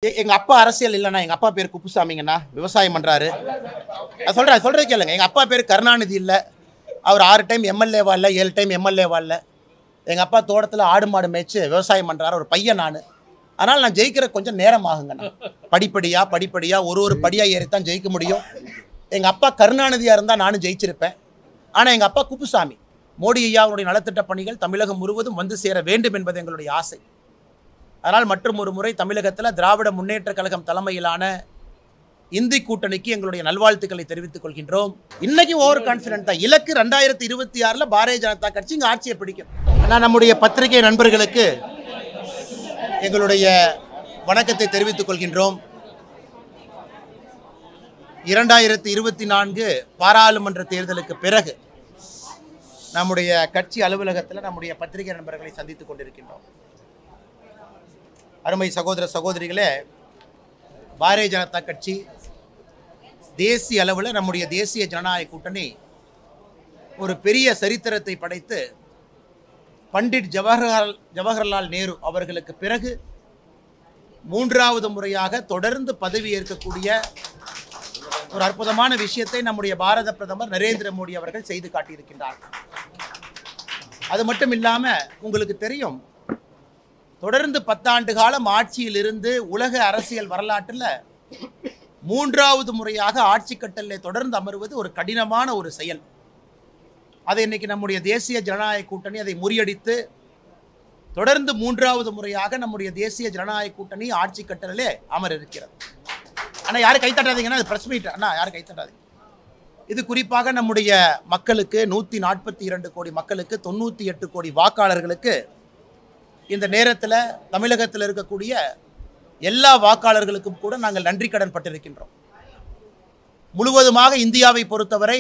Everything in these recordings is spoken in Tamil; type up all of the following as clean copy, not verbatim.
எங்க அப்பா அரசியல் இல்லைன்னா எங்க அப்பா பேர் குப்புசாமிங்கண்ணா, விவசாயம் பண்றாரு. சொல்றது கேளுங்க. எங்க அப்பா பேர் கருணாநிதி இல்ல, அவர் 6 டைம் எம்எல்ஏவா இல்ல, 7 டைம் எம்எல்ஏவா இல்ல. எங்க அப்பா தோட்டத்தில் ஆடு மாடு மேய்ச்சி விவசாயம் பண்றாரு. ஒரு பையன் நான். அதனால் நான் ஜெயிக்கிற கொஞ்சம் நேரம் ஆகுங்கண்ணா. படிப்படியா ஒரு படியா ஏறித்தான் ஜெயிக்க முடியும். எங்க அப்பா கருணாநிதியா இருந்தால் நானும் ஜெயிச்சிருப்பேன். ஆனால் எங்க அப்பா குப்புசாமி. மோடி ஐயா அவருடைய நலத்திட்ட பணிகள் தமிழகம் முழுவதும் வந்து சேர வேண்டும் என்பது எங்களுடைய ஆசை. அதனால் மற்றும் ஒரு முறை தமிழகத்தில் திராவிட முன்னேற்ற கழகம் தலைமையிலான இந்தி கூட்டணிக்கு எங்களுடைய நல்வாழ்த்துக்களை தெரிவித்துக் கொள்கின்றோம். இன்னைக்கு ஓவர் கான்ஃபிடென்ட் தான். இலக்கு 2026 பாரதிய ஜனதா கட்சி இங்கே ஆட்சியை பிடிக்கும். நான் நம்முடைய பத்திரிகை நண்பர்களுக்கு எங்களுடைய வணக்கத்தை தெரிவித்துக் கொள்கின்றோம். 2024 பாராளுமன்ற தேர்தலுக்கு பிறகு நம்முடைய கட்சி அலுவலகத்தில் நம்முடைய பத்திரிகை நண்பர்களை சந்தித்துக் கொண்டிருக்கின்றோம். அருமை சகோதர சகோதரிகளே, பாரதிய ஜனதா கட்சி தேசிய அளவில் நம்முடைய தேசிய ஜனநாயக கூட்டணி ஒரு பெரிய சரித்திரத்தை படைத்து பண்டிட் ஜவஹர்லால் நேரு அவர்களுக்கு பிறகு 3வது முறையாக தொடர்ந்து பதவி ஏற்கக்கூடிய ஒரு அற்புதமான விஷயத்தை நம்முடைய பாரத பிரதமர் நரேந்திர மோடி அவர்கள் செய்து காட்டியிருக்கின்றார். அது மட்டும் இல்லாமல் உங்களுக்கு தெரியும், தொடர்ந்து 10 ஆண்டு காலம் ஆட்சியில் இருந்து உலக அரசியல் வரலாற்றில் 3வது முறையாக ஆட்சி கட்டலில் தொடர்ந்து அமர்வது ஒரு கடினமான ஒரு செயல். அதை இன்னைக்கு நம்முடைய தேசிய ஜனநாயக கூட்டணி அதை முறியடித்து தொடர்ந்து 3வது முறையாக நம்முடைய தேசிய ஜனநாயக கூட்டணி ஆட்சி கட்டலிலே அமர இருக்கிறது. ஆனால் யாரும் கைத்தட்டாதீங்கன்னா அது பிரஸ் மீட் அண்ணா, யாரும் கைத்தட்டாதீங்க. இது குறிப்பாக நம்முடைய மக்களுக்கு 142 கோடி மக்களுக்கு 98 கோடி வாக்காளர்களுக்கு இந்த நேரத்தில் தமிழகத்தில் இருக்கக்கூடிய எல்லா வாக்காளர்களுக்கும் கூட நாங்கள் நன்றி கடன் பட்டிருக்கின்றோம். முழுவதுமாக இந்தியாவை பொறுத்தவரை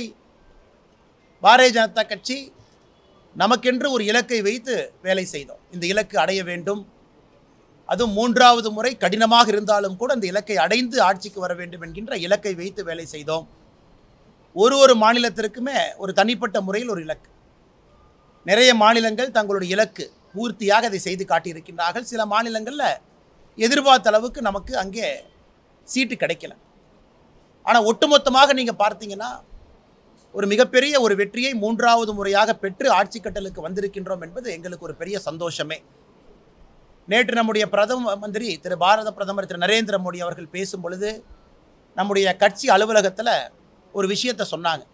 பாரதிய ஜனதா கட்சி நமக்கென்று ஒரு இலக்கை வைத்து வேலை செய்தோம். இந்த இலக்கு அடைய வேண்டும், அதுவும் 3வது முறை கடினமாக இருந்தாலும் கூட அந்த இலக்கை அடைந்து ஆட்சிக்கு வர வேண்டும் என்கின்ற இலக்கை வைத்து வேலை செய்தோம். ஒரு மாநிலத்திற்குமே ஒரு தனிப்பட்ட முறையில் ஒரு இலக்கு. நிறைய மாநிலங்கள் தங்களுடைய இலக்கு பூர்த்தியாக அதை செய்து காட்டியிருக்கின்றார்கள். சில மாநிலங்களில் எதிர்பார்த்த அளவுக்கு நமக்கு அங்கே சீட்டு கிடைக்கல. ஆனால் ஒட்டுமொத்தமாக நீங்கள் பார்த்தீங்கன்னா ஒரு மிகப்பெரிய ஒரு வெற்றியை 3வது முறையாக பெற்று ஆட்சி கட்டலுக்கு வந்திருக்கின்றோம் என்பது எங்களுக்கு ஒரு பெரிய சந்தோஷமே. நேற்று நம்முடைய பிரதம மந்திரி பாரத பிரதமர் திரு நரேந்திர மோடி அவர்கள் பேசும் பொழுது நம்முடைய கட்சி அலுவலகத்தில் ஒரு விஷயத்தை சொன்னாங்க.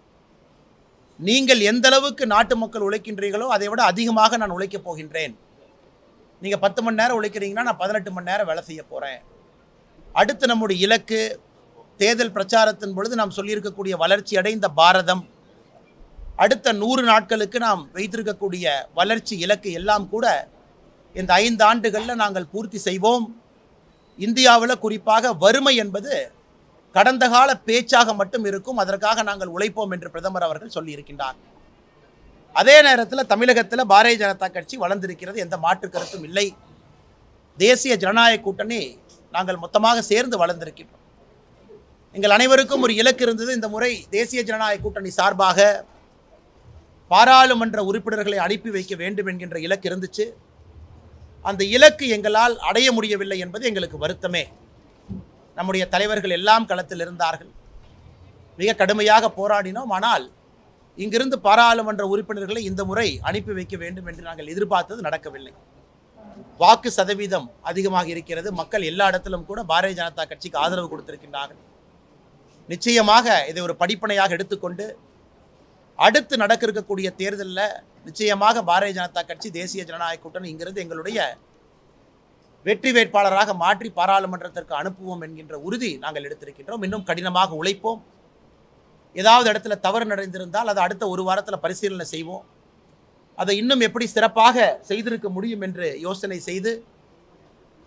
நீங்கள் எந்த அளவுக்கு நாட்டு மக்கள் உழைக்கின்றீர்களோ அதை விட அதிகமாக நான் உழைக்கப் போகின்றேன். நீங்கள் 10 மணி நேரம் உழைக்கிறீங்கன்னா நான் 18 மணி நேரம் வேலை செய்ய போகிறேன். அடுத்து நம்முடைய இலக்கு தேர்தல் பிரச்சாரத்தின் பொழுது நாம் சொல்லியிருக்கக்கூடிய வளர்ச்சி அடைந்த பாரதம், அடுத்த 100 நாட்களுக்கு நாம் வைத்திருக்கக்கூடிய வளர்ச்சி இலக்கு எல்லாம் கூட இந்த 5 ஆண்டுகளில் நாங்கள் பூர்த்தி செய்வோம். இந்தியாவில் குறிப்பாக வறுமை என்பது கடந்த கால பேச்சாக மட்டும் இருக்கும், அதற்காக நாங்கள் உழைப்போம் என்று பிரதமர் அவர்கள் சொல்லியிருக்கின்றார். அதே நேரத்தில் தமிழகத்தில் பாரதிய ஜனதா கட்சி வளர்ந்திருக்கிறது, எந்த மாற்று கருத்தும் இல்லை. தேசிய ஜனநாயக கூட்டணி நாங்கள் மொத்தமாக சேர்ந்து வளர்ந்திருக்கின்றோம். எங்கள் அனைவருக்கும் ஒரு இலக்கு இருந்தது. இந்த முறை தேசிய ஜனநாயக கூட்டணி சார்பாக பாராளுமன்ற உறுப்பினர்களை அனுப்பி வைக்க வேண்டும் என்கின்ற இலக்கு இருந்துச்சு. அந்த இலக்கு எங்களால் அடைய முடியவில்லை என்பது எங்களுக்கு வருத்தமே. நம்முடைய தலைவர்கள் எல்லாம் களத்தில் இருந்தார்கள், மிக கடுமையாக போராடினோம். ஆனால் இங்கிருந்து பாராளுமன்ற உறுப்பினர்களை இந்த முறை அனுப்பி வைக்க வேண்டும் என்று நாங்கள் எதிர்பார்த்தது நடக்கவில்லை. வாக்கு சதவீதம் அதிகமாக இருக்கிறது. மக்கள் எல்லா இடத்திலும் கூட பாரதிய ஜனதா கட்சிக்கு ஆதரவு கொடுத்திருக்கின்றார்கள். நிச்சயமாக இதை ஒரு படிப்பனையாக எடுத்துக்கொண்டு அடுத்து நடக்க இருக்கக்கூடிய தேர்தலில் நிச்சயமாக பாரதிய ஜனதா கட்சி தேசிய ஜனநாயக கூட்டணி இங்கிருந்து எங்களுடைய வெற்றி வேட்பாளராக மாற்றி பாராளுமன்றத்திற்கு அனுப்புவோம் என்கின்ற உறுதி நாங்கள் எடுத்திருக்கின்றோம். இன்னும் கடினமாக உழைப்போம். ஏதாவது இடத்துல தவறு நடந்திருந்தால் அதை அடுத்த 1 வாரத்தில் பரிசீலனை செய்வோம். அதை இன்னும் எப்படி சிறப்பாக செய்திருக்க முடியும் என்று யோசனை செய்து,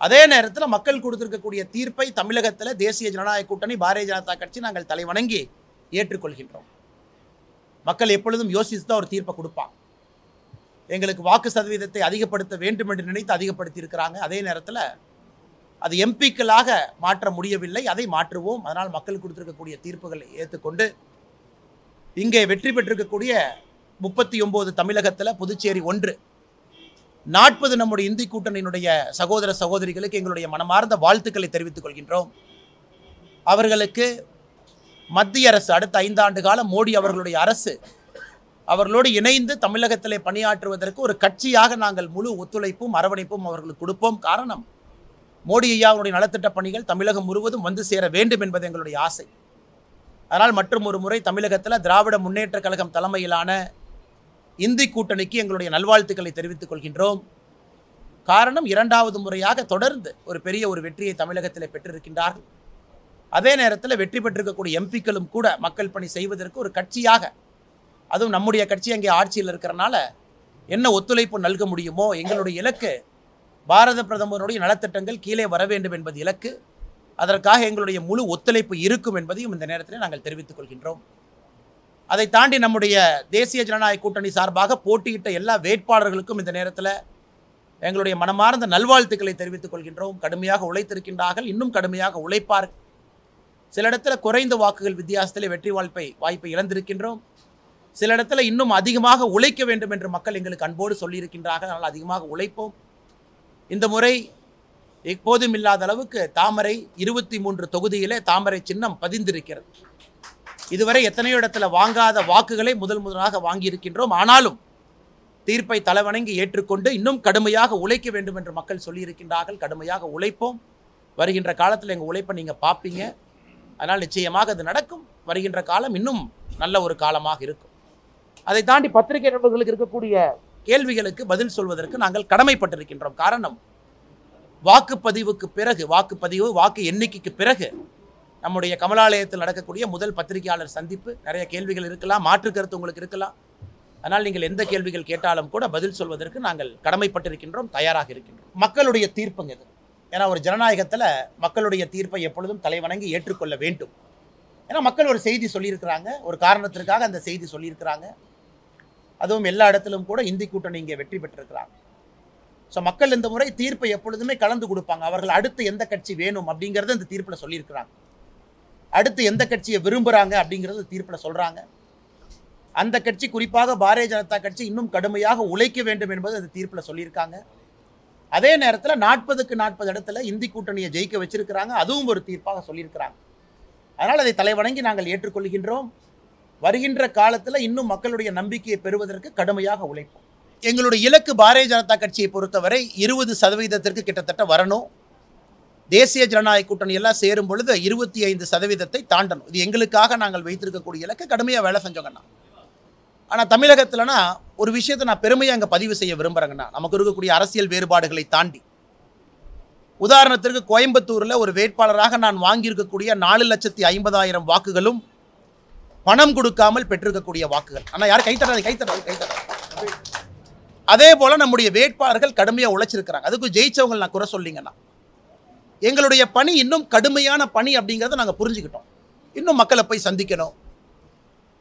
அதே நேரத்தில் மக்கள் கொடுத்திருக்கக்கூடிய தீர்ப்பை தமிழகத்தில் தேசிய ஜனநாயக கூட்டணி பாரதிய ஜனதா கட்சி நாங்கள் தலைவணங்கி ஏற்றுக்கொள்கின்றோம். மக்கள் எப்பொழுதும் யோசித்து தான் ஒரு தீர்ப்பை கொடுப்பாங்க. எங்களுக்கு வாக்கு சதவீதத்தை அதிகப்படுத்த வேண்டும் என்று நினைத்து அதிகப்படுத்தி இருக்கிறாங்க. அதே நேரத்தில் அது எம்பிக்களாக மாற்ற முடியவில்லை, அதை மாற்றுவோம். அதனால் மக்கள் கொடுத்திருக்கக்கூடிய தீர்ப்புகளை ஏற்றுக்கொண்டு இங்கே வெற்றி பெற்றிருக்கக்கூடிய 39 தமிழகத்தில் புதுச்சேரி 1 40 நம்முடைய இந்தி கூட்டணியினுடைய சகோதர சகோதரிகளுக்கு எங்களுடைய மனமார்ந்த வாழ்த்துக்களை தெரிவித்துக் கொள்கின்றோம். அவர்களுக்கு மத்திய அரசு அடுத்த 5 ஆண்டு காலம் மோடி அவர்களுடைய அரசு அவர்களோடு இணைந்து தமிழகத்திலே பணியாற்றுவதற்கு ஒரு கட்சியாக நாங்கள் முழு ஒத்துழைப்பும் அரவணைப்பும் அவர்களுக்கு கொடுப்போம். காரணம், மோடி ஐயாவுடைய நலத்திட்ட பணிகள் தமிழகம் முழுவதும் வந்து சேர வேண்டும் என்பது எங்களுடைய ஆசை. அதனால் மற்றும் ஒரு முறை தமிழகத்தில் திராவிட முன்னேற்ற கழகம் தலைமையிலான இந்தி கூட்டணிக்கு எங்களுடைய நல்வாழ்த்துக்களை தெரிவித்துக் கொள்கின்றோம். காரணம், 2வது முறையாக தொடர்ந்து ஒரு பெரிய ஒரு வெற்றியை தமிழகத்தில் பெற்றிருக்கின்றார்கள். அதே நேரத்தில் வெற்றி பெற்றிருக்கக்கூடிய எம்பிக்களும் கூட மக்கள் பணி செய்வதற்கு ஒரு கட்சியாக, அதுவும் நம்முடைய கட்சி அங்கே ஆட்சியில் இருக்கிறனால என்ன ஒத்துழைப்பு நல்க முடியுமோ, எங்களுடைய இலக்கு பாரத பிரதமருடைய நலத்திட்டங்கள் கீழே வர வேண்டும் என்பது இலக்கு. அதற்காக எங்களுடைய முழு ஒத்துழைப்பு இருக்கும் என்பதையும் இந்த நேரத்தில் நாங்கள் தெரிவித்துக் கொள்கின்றோம். அதை தாண்டி நம்முடைய தேசிய ஜனநாயக கூட்டணி சார்பாக போட்டியிட்ட எல்லா வேட்பாளர்களுக்கும் இந்த நேரத்தில் எங்களுடைய மனமார்ந்த நல்வாழ்த்துக்களை தெரிவித்துக் கொள்கின்றோம். கடுமையாக உழைத்திருக்கின்றார்கள், இன்னும் கடுமையாக உழைப்பார்கள். சில இடத்துல குறைந்த வாக்குகள் வித்தியாசத்தில் வெற்றி வாய்ப்பை இழந்திருக்கின்றோம். சில இடத்துல இன்னும் அதிகமாக உழைக்க வேண்டும் என்று மக்கள் எங்களுக்கு அன்போடு சொல்லியிருக்கின்றார்கள். அதனால் அதிகமாக உழைப்போம். இந்த முறை எப்போதும் இல்லாத அளவுக்கு தாமரை 23 தொகுதியிலே தாமரை சின்னம் பதிந்திருக்கிறது. இதுவரை எத்தனையோ இடத்துல வாங்காத வாக்குகளை முதலாக வாங்கியிருக்கின்றோம். ஆனாலும் தீர்ப்பை தலைவணங்கி ஏற்றுக்கொண்டு இன்னும் கடுமையாக உழைக்க வேண்டும் என்று மக்கள் சொல்லியிருக்கின்றார்கள். கடுமையாக உழைப்போம். வருகின்ற காலத்தில் எங்கள் உழைப்பை நீங்கள் பார்ப்பீங்க. அதனால் நிச்சயமாக அது நடக்கும். வருகின்ற காலம் இன்னும் நல்ல ஒரு காலமாக இருக்கும். அதை தாண்டி பத்திரிகை நண்பர்களுக்கு இருக்கக்கூடிய கேள்விகளுக்கு பதில் சொல்வதற்கு நாங்கள் கடமைப்பட்டிருக்கின்றோம். காரணம், வாக்குப்பதிவுக்கு பிறகு வாக்கு எண்ணிக்கைக்கு பிறகு நம்முடைய கமலாலயத்தில் நடக்கக்கூடிய முதல் பத்திரிகையாளர் சந்திப்பு. நிறைய கேள்விகள் இருக்கலாம், மாற்று கருத்து உங்களுக்கு இருக்கலாம். அதனால் நீங்கள் எந்த கேள்விகள் கேட்டாலும் கூட பதில் சொல்வதற்கு நாங்கள் கடமைப்பட்டிருக்கின்றோம், தயாராக இருக்கின்றோம். மக்களுடைய தீர்ப்புங்க இது. ஏன்னா ஒரு ஜனநாயகத்தில் மக்களுடைய தீர்ப்பை எப்பொழுதும் தலைவணங்கி ஏற்றுக்கொள்ள வேண்டும். ஏன்னா மக்கள் ஒரு செய்தி சொல்லியிருக்கிறாங்க, ஒரு காரணத்திற்காக அந்த செய்தி சொல்லியிருக்கிறாங்க. அதுவும் எல்லா இடத்திலும் கூட இந்தி கூட்டணி இங்கே வெற்றி பெற்றிருக்கிறாங்க. ஸோ மக்கள் இந்த முறை தீர்ப்பை எப்பொழுதுமே கலந்து கொடுப்பாங்க. அவர்கள் அடுத்து எந்த கட்சி வேணும் அப்படிங்கிறத இந்த தீர்ப்பில் சொல்லியிருக்கிறாங்க. அடுத்து எந்த கட்சியை விரும்புகிறாங்க அப்படிங்கிறது தீர்ப்பில் சொல்கிறாங்க. அந்த கட்சி, குறிப்பாக பாரதிய ஜனதா கட்சி, இன்னும் கடுமையாக உழைக்க வேண்டும் என்பது அந்த தீர்ப்பில் சொல்லியிருக்காங்க. அதே நேரத்தில் 40க்கு 40 இடத்துல இந்தி கூட்டணியை ஜெயிக்க வச்சிருக்கிறாங்க. அதுவும் ஒரு தீர்ப்பாக சொல்லியிருக்கிறாங்க. அதனால் அதை தலைவணங்கி நாங்கள் ஏற்றுக்கொள்கின்றோம். வருகின்ற காலத்தில் இன்னும் மக்களுடைய நம்பிக்கையை பெறுவதற்கு கடுமையாக உழைப்போம். எங்களுடைய இலக்கு பாரதிய ஜனதா கட்சியை பொறுத்தவரை 20% கிட்டத்தட்ட வரணும். தேசிய ஜனநாயக கூட்டணி எல்லாம் சேரும் பொழுது 25% தாண்டணும். இது எங்களுக்காக நாங்கள் வைத்திருக்கக்கூடிய இலக்கு. கடுமையாக வேலை செஞ்சோங்கண்ணா. ஆனால் தமிழகத்தில்னா ஒரு விஷயத்தை நான் பெருமையாக அங்கே பதிவு செய்ய விரும்புகிறேங்கண்ணா. நமக்கு இருக்கக்கூடிய அரசியல் வேறுபாடுகளை தாண்டி, உதாரணத்திற்கு கோயம்புத்தூரில் ஒரு வேட்பாளராக நான் வாங்கியிருக்கக்கூடிய 4,50,000 வாக்குகளும் பணம் கொடுக்காமல் பெற்றிருக்கக்கூடிய வாக்குகள். ஆனால் யாரும் கைத்தறாது. அதே போல் நம்முடைய வேட்பாளர்கள் கடுமையாக உழைச்சிருக்கிறாங்க. அதுக்கு ஜெயிச்சவங்க நான் குறை சொல்லிங்கண்ணா. எங்களுடைய பணி இன்னும் கடுமையான பணி அப்படிங்கிறத நாங்கள் புரிஞ்சுக்கிட்டோம். இன்னும் மக்களை போய் சந்திக்கணும்.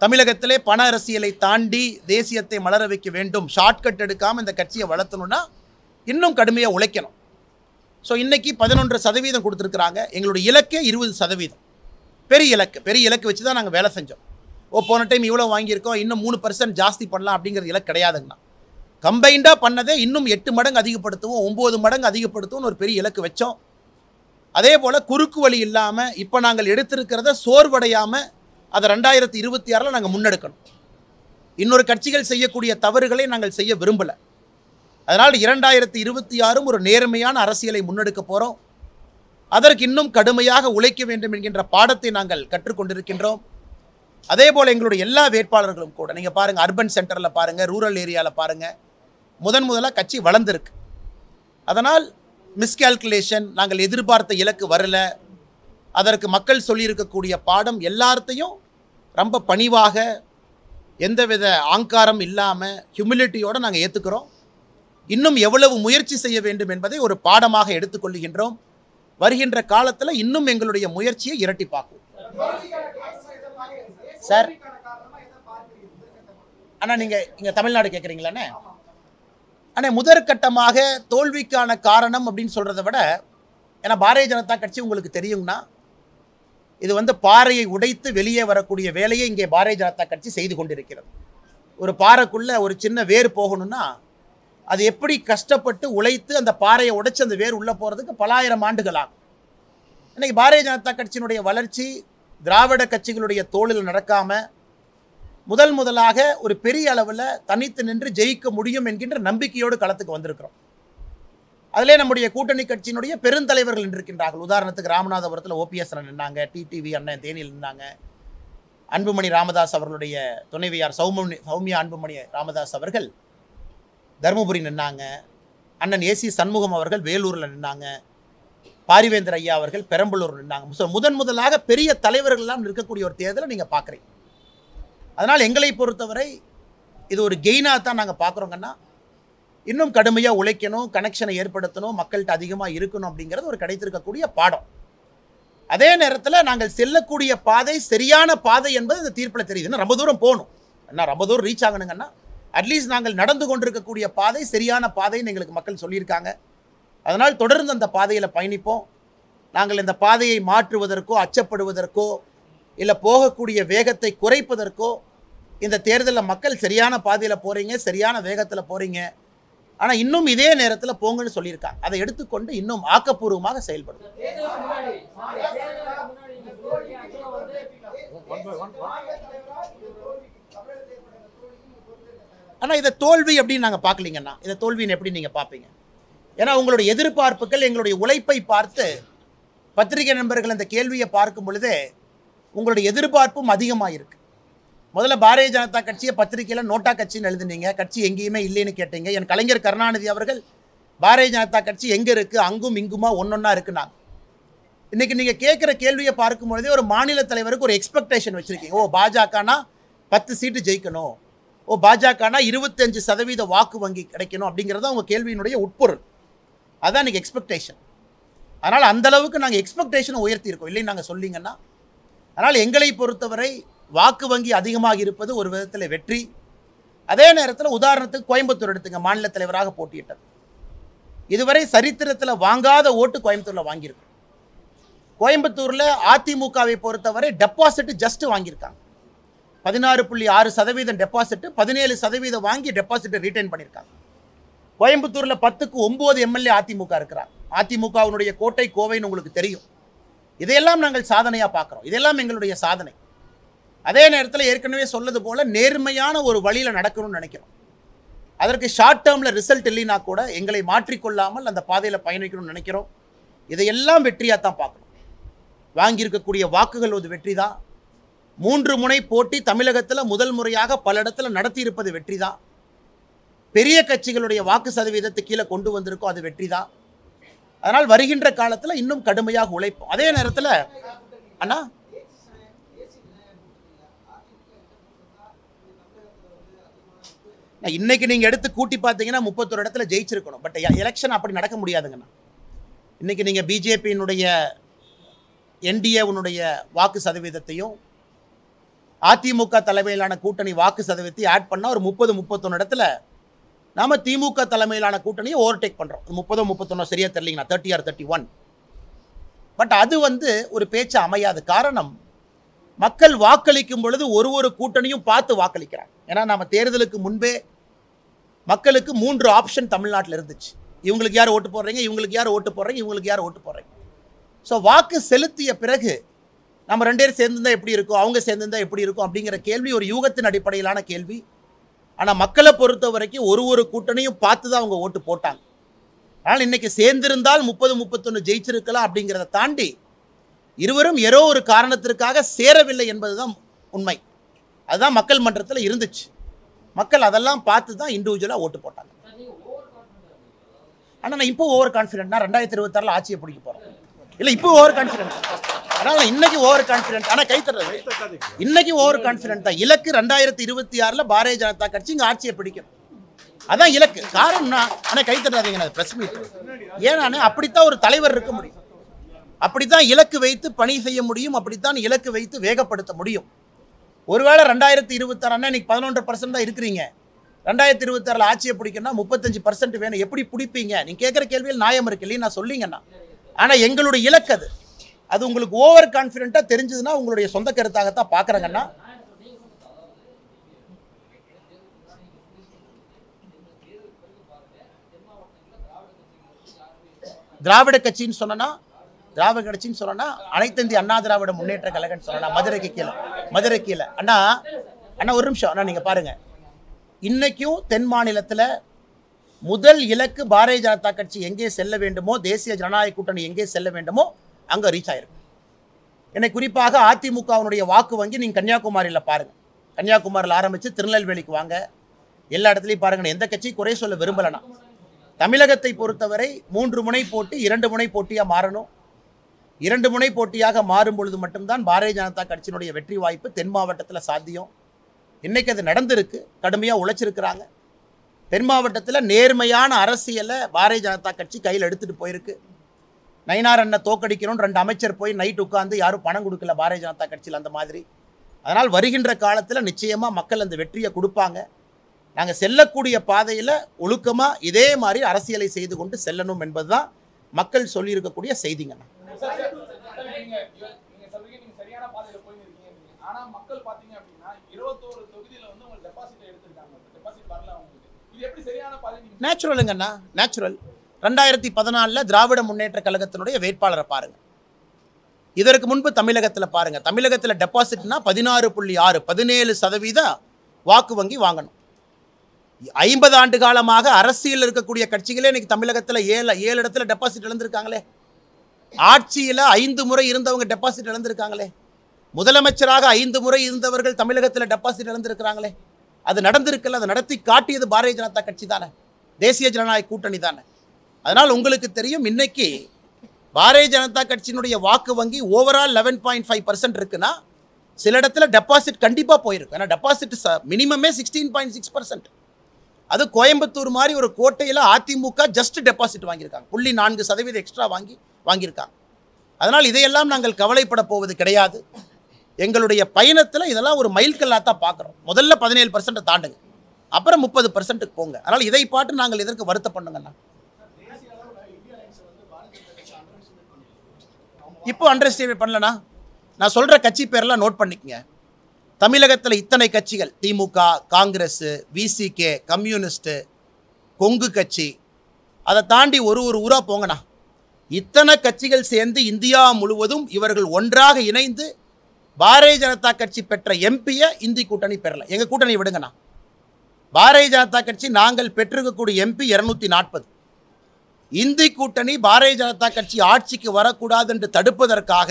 தமிழகத்திலே பண அரசியலை தாண்டி தேசியத்தை மலர வைக்க வேண்டும். ஷார்ட்கட் எடுக்காமல் இந்த கட்சியை வளர்த்தணும்னா இன்னும் கடுமையாக உழைக்கணும். ஸோ இன்றைக்கி 11% கொடுத்துருக்குறாங்க. எங்களுடைய இலக்கே 20%. பெரிய இலக்கு வச்சு தான் நாங்கள் வேலை செஞ்சோம். போன டைம் இவ்வளோ வாங்கியிருக்கோம், இன்னும் 3% ஜாஸ்தி பண்ணலாம் அப்படிங்கிற இலக்கு கிடையாதுங்கண்ணா. கம்பைண்டாக பண்ணதே இன்னும் 8 மடங்கு அதிகப்படுத்துவோம், 9 மடங்கு அதிகப்படுத்துவோம்னு ஒரு பெரிய இலக்கு வச்சோம். அதே போல் குறுக்கு வழி இல்லாமல் இப்போ நாங்கள் எடுத்திருக்கிறத சோர்வடையாமல் அதை 2026 நாங்கள் முன்னெடுக்கணும். இன்னொரு கட்சிகள் செய்யக்கூடிய தவறுகளை நாங்கள் செய்ய விரும்பலை. அதனால் 2026 ஒரு நேர்மையான அரசியலை முன்னெடுக்க போகிறோம். அதற்கு இன்னும் கடுமையாக உழைக்க வேண்டும் என்கின்ற பாடத்தை நாங்கள் கற்றுக்கொண்டிருக்கின்றோம். அதே போல் எங்களுடைய எல்லா வேட்பாளர்களும் கூட நீங்கள் பாருங்கள், அர்பன் சென்டரில் பாருங்கள், ரூரல் ஏரியாவில் பாருங்கள், முதலாக கட்சி வளர்ந்துருக்கு. அதனால் மிஸ்கால்குலேஷன், நாங்கள் எதிர்பார்த்த இலக்கு வரல, அதற்கு மக்கள் சொல்லியிருக்கக்கூடிய பாடம் எல்லாத்தையும் ரொம்ப பணிவாக, எந்தவித ஆங்காரம் இல்லாமல் ஹியூமிலிட்டியோடு நாங்கள் ஏற்றுக்கிறோம். இன்னும் எவ்வளவு முயற்சி செய்ய வேண்டும் என்பதை ஒரு பாடமாக எடுத்துக்கொள்கின்றோம். வருகின்ற காலத்தில் இன்னும் எங்களுடைய முயற்சியை இரட்டிப்பாக்குவோம். சார், அண்ணா நீங்கள் இங்கே தமிழ்நாடு கேட்குறீங்களாண்ணே? அண்ணே, முதற்கட்டமாக தோல்விக்கான காரணம் அப்படின்னு சொல்கிறத விட, ஏன்னா பாரதிய ஜனதா கட்சி உங்களுக்கு தெரியுங்கண்ணா, இது பாறையை உடைத்து வெளியே வரக்கூடிய வேலையை இங்கே பாரதிய ஜனதா கட்சி செய்து கொண்டிருக்கிறது. ஒரு பாறைக்குள்ளே ஒரு சின்ன வேர் போகணும்னா அது எப்படி கஷ்டப்பட்டு உழைத்து அந்த பாறையை உடைச்சு அந்த வேர் உள்ளே போகிறதுக்கு பல ஆயிரம் ஆண்டுகள் ஆகும். இன்னைக்கு பாரதிய ஜனதா கட்சியினுடைய வளர்ச்சி திராவிட கட்சிகளுடைய தோளில் நடக்காமல் முதலாக ஒரு பெரிய அளவில் தனித்து நின்று ஜெயிக்க முடியும் என்கின்ற நம்பிக்கையோடு களத்துக்கு வந்திருக்கிறோம். அதிலே நம்முடைய கூட்டணி கட்சியினுடைய பெருந்தலைவர்கள் நின்றிருக்கின்றார்கள். உதாரணத்துக்கு ராமநாதபுரத்தில் ஓபிஎஸ் நின்னாங்க, டிடிவி அண்ணன் தேனியில் நின்னாங்க, அன்புமணி ராமதாஸ் அவர்களுடைய துணைவியார் சௌமியா அன்புமணி ராமதாஸ் அவர்கள் தருமபுரி நின்னாங்க, அண்ணன் ஏசி சண்முகம் அவர்கள் வேலூரில் நின்னாங்க, பாரிவேந்தர் ஐயா அவர்கள் பெரம்பலூர் நின்னாங்க. முதலாக பெரிய தலைவர்கள் எல்லாம் இருக்கக்கூடிய ஒரு தேர்தலை நீங்கள் பார்க்குறீங்க. அதனால் எங்களை பொறுத்தவரை இது ஒரு கெயினாக தான் நாங்கள் பார்க்குறோங்கன்னா, இன்னும் கடுமையாக உழைக்கணும், கனெக்ஷனை ஏற்படுத்தணும், மக்கள்கிட்ட அதிகமாக இருக்கணும் அப்படிங்கிறது ஒரு கிடைத்திருக்கக்கூடிய பாடம். அதே நேரத்தில் நாங்கள் செல்லக்கூடிய பாதை சரியான பாதை என்பது இந்த தீர்ப்பில் தெரியுது. ரொம்ப தூரம் போகணும், ரொம்ப தூரம் ரீச் ஆகணுங்கன்னா அட்லீஸ்ட் நாங்கள் நடந்து கொண்டிருக்கக்கூடிய பாதை சரியான பாதைன்னு எங்களுக்கு மக்கள் சொல்லியிருக்காங்க. அதனால் தொடர்ந்து அந்த பாதையில் பயணிப்போம். நாங்கள் இந்த பாதையை மாற்றுவதற்கோ அச்சப்படுவதற்கோ இல்லை போகக்கூடிய வேகத்தை குறைப்பதற்கோ இந்த தேர்தலில் மக்கள் சரியான பாதையில் போகிறீங்க, சரியான வேகத்தில் போகிறீங்க, ஆனால் இன்னும் இதே நேரத்தில் போங்கன்னு சொல்லியிருக்காங்க. அதை எடுத்துக்கொண்டு இன்னும் ஆக்கப்பூர்வமாக செயல்படும். ஆனால் இதை தோல்வி அப்படின்னு நாங்கள் பார்க்கலீங்கன்னா, இதை தோல்வின்னு எப்படி நீங்கள் பார்ப்பீங்க? ஏன்னா உங்களுடைய எதிர்பார்ப்புகள் எங்களுடைய உழைப்பை பார்த்து பத்திரிகை நண்பர்கள் அந்த கேள்வியை பார்க்கும் பொழுதே உங்களுடைய எதிர்பார்ப்பும் அதிகமாக இருக்குது. முதல்ல பாரதிய ஜனதா கட்சியை பத்திரிகையில் நோட்டா கட்சின்னு எழுதுனீங்க, கட்சி எங்கேயுமே இல்லைன்னு கேட்டீங்க. என் கலைஞர் கருணாநிதி அவர்கள் பாரதிய ஜனதா கட்சி எங்கே இருக்குது, அங்கும் இங்குமா ஒன்றொன்னா இருக்குனாங்க. இன்றைக்கி நீங்கள் கேட்குற கேள்வியை பார்க்கும்பொழுதே ஒரு மாநில தலைவருக்கு ஒரு எக்ஸ்பெக்டேஷன் வச்சுருக்கீங்க. ஓ பாஜகனா 10 சீட்டு ஜெயிக்கணும், ஓ பாஜகனா 25% வாக்கு வங்கி கிடைக்கணும் அப்படிங்கிறத உங்கள் கேள்வியினுடைய உட்பொருள். அதுதான் இன்றைக்கி எக்ஸ்பெக்டேஷன். அதனால் அந்தளவுக்கு நாங்கள் எக்ஸ்பெக்டேஷனை உயர்த்தியிருக்கோம், இல்லைன்னு நாங்கள் சொல்லிங்கன்னா. அதனால் எங்களை பொறுத்தவரை வாக்கு வங்கி அதிகமாக இருப்பது ஒரு விதத்தில் வெற்றி. அதே நேரத்தில் உதாரணத்துக்கு கோயம்புத்தூர் எடுத்துங்க, மாநில தலைவராக போட்டியிட்டது. இதுவரை சரித்திரத்தில் வாங்காத ஓட்டு கோயம்புத்தூரில் வாங்கியிருக்கு. கோயம்புத்தூரில் அதிமுகவை பொறுத்தவரை டெபாசிட் ஜஸ்ட் வாங்கியிருக்காங்க. 16.6% டெபாசிட், 17% வாங்கி டெபாசிட்டை ரீட்டைன் பண்ணியிருக்காங்க. கோயம்புத்தூரில் 10க்கு 9 எம்எல்ஏ அதிமுக இருக்கிறாங்க. அதிமுகவினுடைய கோட்டை கோவைன்னு உங்களுக்கு தெரியும். இதையெல்லாம் நாங்கள் சாதனையாக பார்க்குறோம். இதெல்லாம் எங்களுடைய சாதனை. அதே நேரத்தில் ஏற்கனவே சொல்லது போல் நேர்மையான ஒரு வழியில் நடக்கணும்னு நினைக்கிறோம். அதற்கு ஷார்ட் டேர்மில் ரிசல்ட் இல்லைன்னா கூட எங்களை மாற்றிக்கொள்ளாமல் அந்த பாதையில் பயணிக்கணும்னு நினைக்கிறோம். இதையெல்லாம் வெற்றியாக தான் பார்க்கணும். வாங்கியிருக்கக்கூடிய வாக்குகள் ஒரு வெற்றி தான். 3 முனை போட்டி தமிழகத்தில் முதல் முறையாக பல இடத்துல நடத்தியிருப்பது வெற்றி தான். பெரிய கட்சிகளுடைய வாக்கு சதவீதத்தை கீழே கொண்டு வந்திருக்கோம், அது வெற்றி தான். அதனால் வருகின்ற காலத்தில் இன்னும் கடுமையாக உழைப்போம். அதே நேரத்தில் அண்ணா இன்னைக்கு நீங்கள் எடுத்து கூட்டி பார்த்தீங்கன்னா 31 இடத்துல ஜெயிச்சிருக்கணும். பட் எலெக்ஷன் அப்படி நடக்க முடியாதுங்கண்ணா. இன்னைக்கு நீங்கள் பிஜேபியினுடைய என்டிஏனுடைய வாக்கு சதவீதத்தையும் அதிமுக தலைமையிலான கூட்டணி வாக்கு சதவீதத்தையும் ஆட் பண்ணால் ஒரு 30-31 இடத்துல நாம் திமுக தலைமையிலான கூட்டணியை ஓவர்டேக் பண்ணுறோம். 30-31 சரியாக தெரியலீங்கண்ணா, 30 or 31. பட் அது ஒரு பேச்சு அமையாது. காரணம், மக்கள் வாக்களிக்கும் பொழுது ஒரு கூட்டணியும் பார்த்து வாக்களிக்கிறாங்க. ஏன்னா நம்ம தேர்தலுக்கு முன்பே மக்களுக்கு 3 ஆப்ஷன் தமிழ்நாட்டில் இருந்துச்சு. இவங்களுக்கு யார் ஓட்டு போடுறீங்க, இவங்களுக்கு யார் ஓட்டு போடுறீங்க, இவங்களுக்கு யார் ஓட்டு போடுறீங்க. ஸோ வாக்கு செலுத்திய பிறகு நம்ம 2 பேர் சேர்ந்துருந்தால் எப்படி இருக்கும், அவங்க சேர்ந்துருந்தால் எப்படி இருக்கும் அப்படிங்கிற கேள்வி ஒரு யூகத்தின் அடிப்படையிலான கேள்வி. ஆனால் மக்களை பொறுத்த வரைக்கும் ஒரு கூட்டணியும் பார்த்து தான் அவங்க ஓட்டு போட்டாங்க. ஆனால் இன்றைக்கி சேர்ந்திருந்தால் 30-31 ஜெயிச்சிருக்கலாம் அப்படிங்கிறத தாண்டி இருவரும் ஏதோ ஒரு காரணத்திற்காக சேரவில்லை என்பது தான் உண்மை. அதுதான் மக்கள் மன்றத்தில் இருந்துச்சு. மக்கள் அதெல்லாம் பார்த்து தான் இண்டிவிஜுவலாக ஓட்டு போட்டாங்க. ஆனால் நான் இப்போ ஓவர் கான்ஃபிடென்ட்னா 2026 ஆட்சியை பிடிக்க போகிறோம். இல்லை இப்போ ஓவர் கான்ஃபிடென்ட். ஆனால் இன்னைக்கு ஓவர் கான்ஃபிடென்ட். ஆனால் கைத்தறது இன்னைக்கு ஓவர் கான்ஃபிடென்ட் தான். இலக்கு 2026 பாரதிய ஜனதா கட்சி இங்கே ஆட்சியை பிடிக்கும். அதான் இலக்கு. காரணம்னா ஆனால் கைத்தறாதீங்க பிரஸ் மீட். ஏன்னா அப்படித்தான் ஒரு தலைவர் இருக்க முடியும், அப்படித்தான் இலக்கு வைத்து பணி செய்ய முடியும், அப்படித்தான் இலக்கு வைத்து வேகப்படுத்த முடியும். ஒருவேளை 2026 இன்னைக்கு 11% தான் இருக்கிறீங்க, 2026 ஆட்சியை பிடிக்கணும்னா 35% வேணும். எப்படி பிடிப்பீங்க? நீங்கள் கேட்குற கேள்வியில் நியாயம் இருக்கு இல்லையா, நான் சொல்லிங்கண்ணா. ஆனால் எங்களுடைய இலக்கு அது உங்களுக்கு ஓவர் கான்ஃபிடென்ட்டாக தெரிஞ்சதுன்னா உங்களுடைய சொந்த கருத்தாகத்தான் பார்க்குறாங்கன்னா. திராவிட கட்சின்னு சொன்னா, திராவிட கட்சின்னு சொன்னா அனைத்து இந்திய அண்ணா திராவிட முன்னேற்ற கழகம்னு சொன்னா மதுரை கீழே அண்ணா ஒரு நிமிஷம் அண்ணா, நீங்க பாருங்க, இன்னைக்கும் தென் மாநிலத்தில் முதல் இலக்கு பாரதிய ஜனதா கட்சி எங்கே செல்ல வேண்டுமோ, தேசிய ஜனநாயக கூட்டணி எங்கே செல்ல வேண்டுமோ அங்கே ரீச் ஆயிருக்கு. என்னை குறிப்பாக அதிமுகவினுடைய வாக்கு வங்கி நீங்கள் கன்னியாகுமரியில் பாருங்க, கன்னியாகுமரியில் ஆரம்பித்து திருநெல்வேலிக்கு வாங்க, எல்லா இடத்துலையும் பாருங்க. எந்த கட்சி குறை சொல்ல விரும்பலனா, தமிழகத்தை பொறுத்தவரை 3 முனை போட்டி 2 முனை போட்டியாக மாறணும். 2 முனை போட்டியாக மாறும் பொழுது மட்டும்தான் பாரதிய ஜனதா கட்சியினுடைய வெற்றி வாய்ப்பு தென் மாவட்டத்தில் சாத்தியம். இன்னைக்கு அது நடந்திருக்கு, கடுமையாக உழைச்சிருக்கிறாங்க. தென் மாவட்டத்தில் நேர்மையான அரசியலை பாரதிய ஜனதா கட்சி கையில் எடுத்துகிட்டு போயிருக்கு. நயினார் அண்ணன் தோக்கடிக்கணும்னு 2 அமைச்சர் போய் நைட் உட்காந்து யாரும் பணம் கொடுக்கல பாரதிய ஜனதா கட்சியில் அந்த மாதிரி. அதனால் வருகின்ற காலத்தில் நிச்சயமாக மக்கள் அந்த வெற்றியை கொடுப்பாங்க. நாங்கள் செல்லக்கூடிய பாதையில் ஒழுக்கமாக இதே மாதிரி அரசியலை செய்து கொண்டு செல்லணும் என்பது தான் மக்கள் சொல்லியிருக்கக்கூடிய செய்திங்க. நேச்சுரலுங்கண்ணா, நேச்சுரல். 2014 திராவிட முன்னேற்ற கழகத்தினுடைய வேட்பாளரை பாருங்க. இதற்கு முன்பு தமிழகத்தில் பாருங்க, தமிழகத்தில் டெபாசிட்னா 16.6 17% வாக்கு வங்கி வாங்கணும். 50 ஆண்டு காலமாக அரசியல் இருக்கக்கூடிய கட்சிகளே இன்னைக்கு தமிழகத்தில் 7 இடத்துல டெபாசிட் இழந்திருக்காங்களே. ஆட்சியில் 5 முறை இருந்தவங்க டெபாசிட் இழந்திருக்காங்களே. முதலமைச்சராக 5 முறை இருந்தவர்கள் தமிழகத்தில் டெபாசிட் இழந்திருக்கிறாங்களே. அது நடந்திருக்கல, அதை நடத்தி காட்டியது பாரதிய ஜனதா கட்சி தானே, தேசிய ஜனநாயக கூட்டணி தானே. அதனால் உங்களுக்கு தெரியும், இன்னைக்கு பாரதிய ஜனதா கட்சியினுடைய வாக்கு வங்கி ஓவரால் 11.5% இருக்குன்னா சில இடத்துல டெபாசிட் கண்டிப்பாக போயிருக்கு. ஏன்னா டெபாசிட் மினிமமே 16.6%. அது கோயம்புத்தூர் மாதிரி ஒரு கோட்டையில் அதிமுக ஜஸ்ட் டெபாசிட் வாங்கியிருக்காங்க, 0.4% எக்ஸ்ட்ரா வாங்கியிருக்காங்க. அதனால் இதையெல்லாம் நாங்கள் கவலைப்பட போவது கிடையாது. எங்களுடைய பயணத்தில் இதெல்லாம் ஒரு மைல்கல்லாக தான் பார்க்குறோம். முதல்ல 17% தாண்டுங்க, அப்புறம் 30%க்கு போங்க. அதனால் இதை பாட்டு நாங்கள் இதற்கு வருத்தப்படுங்கண்ணா. இப்போ அண்டர் எஸ்டிமேட் பண்ணலண்ணா. நான் சொல்கிற கட்சி பேரெல்லாம் நோட் பண்ணிக்கங்க. தமிழகத்தில் இத்தனை கட்சிகள், திமுக, காங்கிரஸ், விசிகே, கம்யூனிஸ்ட்டு, கொங்கு கட்சி, அதை தாண்டி ஒரு ஊராக போங்கண்ணா. இத்தனை கட்சிகள் சேர்ந்து இந்தியா முழுவதும் இவர்கள் ஒன்றாக இணைந்து பாரதிய ஜனதா கட்சி பெற்ற எம்பியை இந்தி கூட்டணி பெறல. எங்கள் கூட்டணி விடுங்கண்ணா. பாரதிய ஜனதா கட்சி நாங்கள் பெற்றிருக்கக்கூடிய எம்பி 240. இந்தி கூட்டணி பாரதிய ஜனதா கட்சி ஆட்சிக்கு வரக்கூடாது என்று தடுப்பதற்காக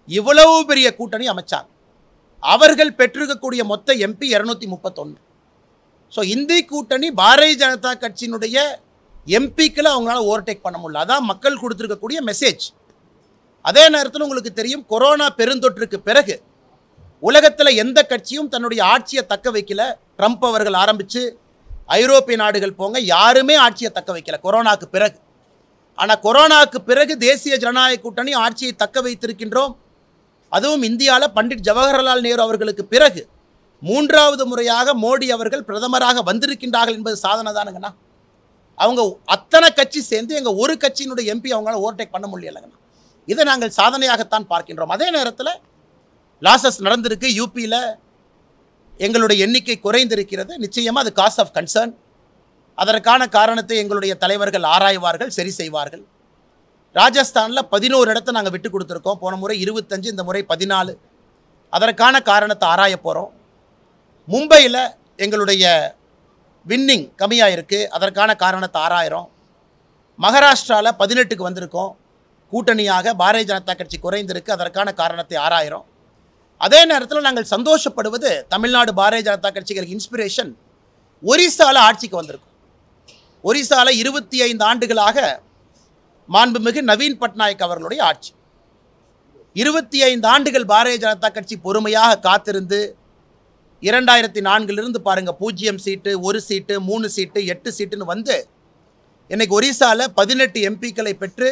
இவ்வளவு பெரிய கூட்டணி அமைச்சாங்க. அவர்கள் பெற்றிருக்கக்கூடிய மொத்த எம்பி 231. ஸோ இந்தி கூட்டணி பாரதிய ஜனதா கட்சியினுடைய எம்பிக்களை அவங்களால ஓவர்டேக் பண்ண முடியல. அதான் மக்கள் கொடுத்துருக்கக்கூடிய மெசேஜ். அதே நேரத்தில் உங்களுக்கு தெரியும், கொரோனா பெருந்தொற்றுக்கு பிறகு உலகத்தில் எந்த கட்சியும் தன்னுடைய ஆட்சியை தக்க வைக்கல. ட்ரம்ப் அவர்கள் ஆரம்பித்து ஐரோப்பிய நாடுகள் போங்க, யாருமே ஆட்சியை தக்க வைக்கல கொரோனாக்கு பிறகு. ஆனால் கொரோனாக்கு பிறகு தேசிய ஜனநாயக கூட்டணி ஆட்சியை தக்க வைத்திருக்கின்றோம். அதுவும் இந்தியாவில் பண்டிட் ஜவஹர்லால் நேரு அவர்களுக்கு பிறகு 3வது முறையாக மோடி அவர்கள் பிரதமராக வந்திருக்கின்றார்கள் என்பது சாதனை தானுங்கண்ணா. அவங்க அத்தனை கட்சி சேர்ந்து எங்கள் ஒரு கட்சியினுடைய எம்பி அவங்களால ஓவர்டேக் பண்ண முடியலைங்கண்ணா. இதை நாங்கள் சாதனையாகத்தான் பார்க்கின்றோம். அதே நேரத்தில் லாசஸ் நடந்திருக்கு. யூபியில் எங்களுடைய எண்ணிக்கை குறைந்திருக்கிறது. நிச்சயமாக அது காஸ் ஆஃப் கன்சர்ன். அதற்கான காரணத்தை எங்களுடைய தலைவர்கள் ஆராய்வார்கள், சரி செய்வார்கள். ராஜஸ்தானில் 11 இடத்தை நாங்கள் விட்டு கொடுத்துருக்கோம். போன முறை 25, இந்த முறை 14. அதற்கான காரணத்தை ஆராய போகிறோம். மும்பையில் எங்களுடைய வின்னிங் கம்மியாக இருக்குது, அதற்கான காரணத்தை ஆராயிரோம். மகாராஷ்டிராவில் 18க்கு வந்திருக்கோம். கூட்டணியாக பாரதிய ஜனதா கட்சி குறைந்திருக்கு, அதற்கான காரணத்தை ஆராயிரோம். அதே நேரத்தில் நாங்கள் சந்தோஷப்படுவது, தமிழ்நாடு பாரதிய ஜனதா கட்சிகளுக்கு இன்ஸ்பிரேஷன் ஒரிசாவில் ஆட்சிக்கு வந்திருக்கும். ஒரிசாவில் 25 ஆண்டுகளாக மாண்புமிகு நவீன் பட்நாயக் அவர்களுடைய ஆட்சி. 25 ஆண்டுகள் பாரதிய ஜனதா கட்சி பொறுமையாக காத்திருந்து 2004 பாருங்கள், 0 சீட்டு, 1 சீட்டு, 3 சீட்டு, 8 சீட்டுன்னு வந்து இன்னைக்கு ஒரிசாவில் 18 எம்பிக்களை பெற்று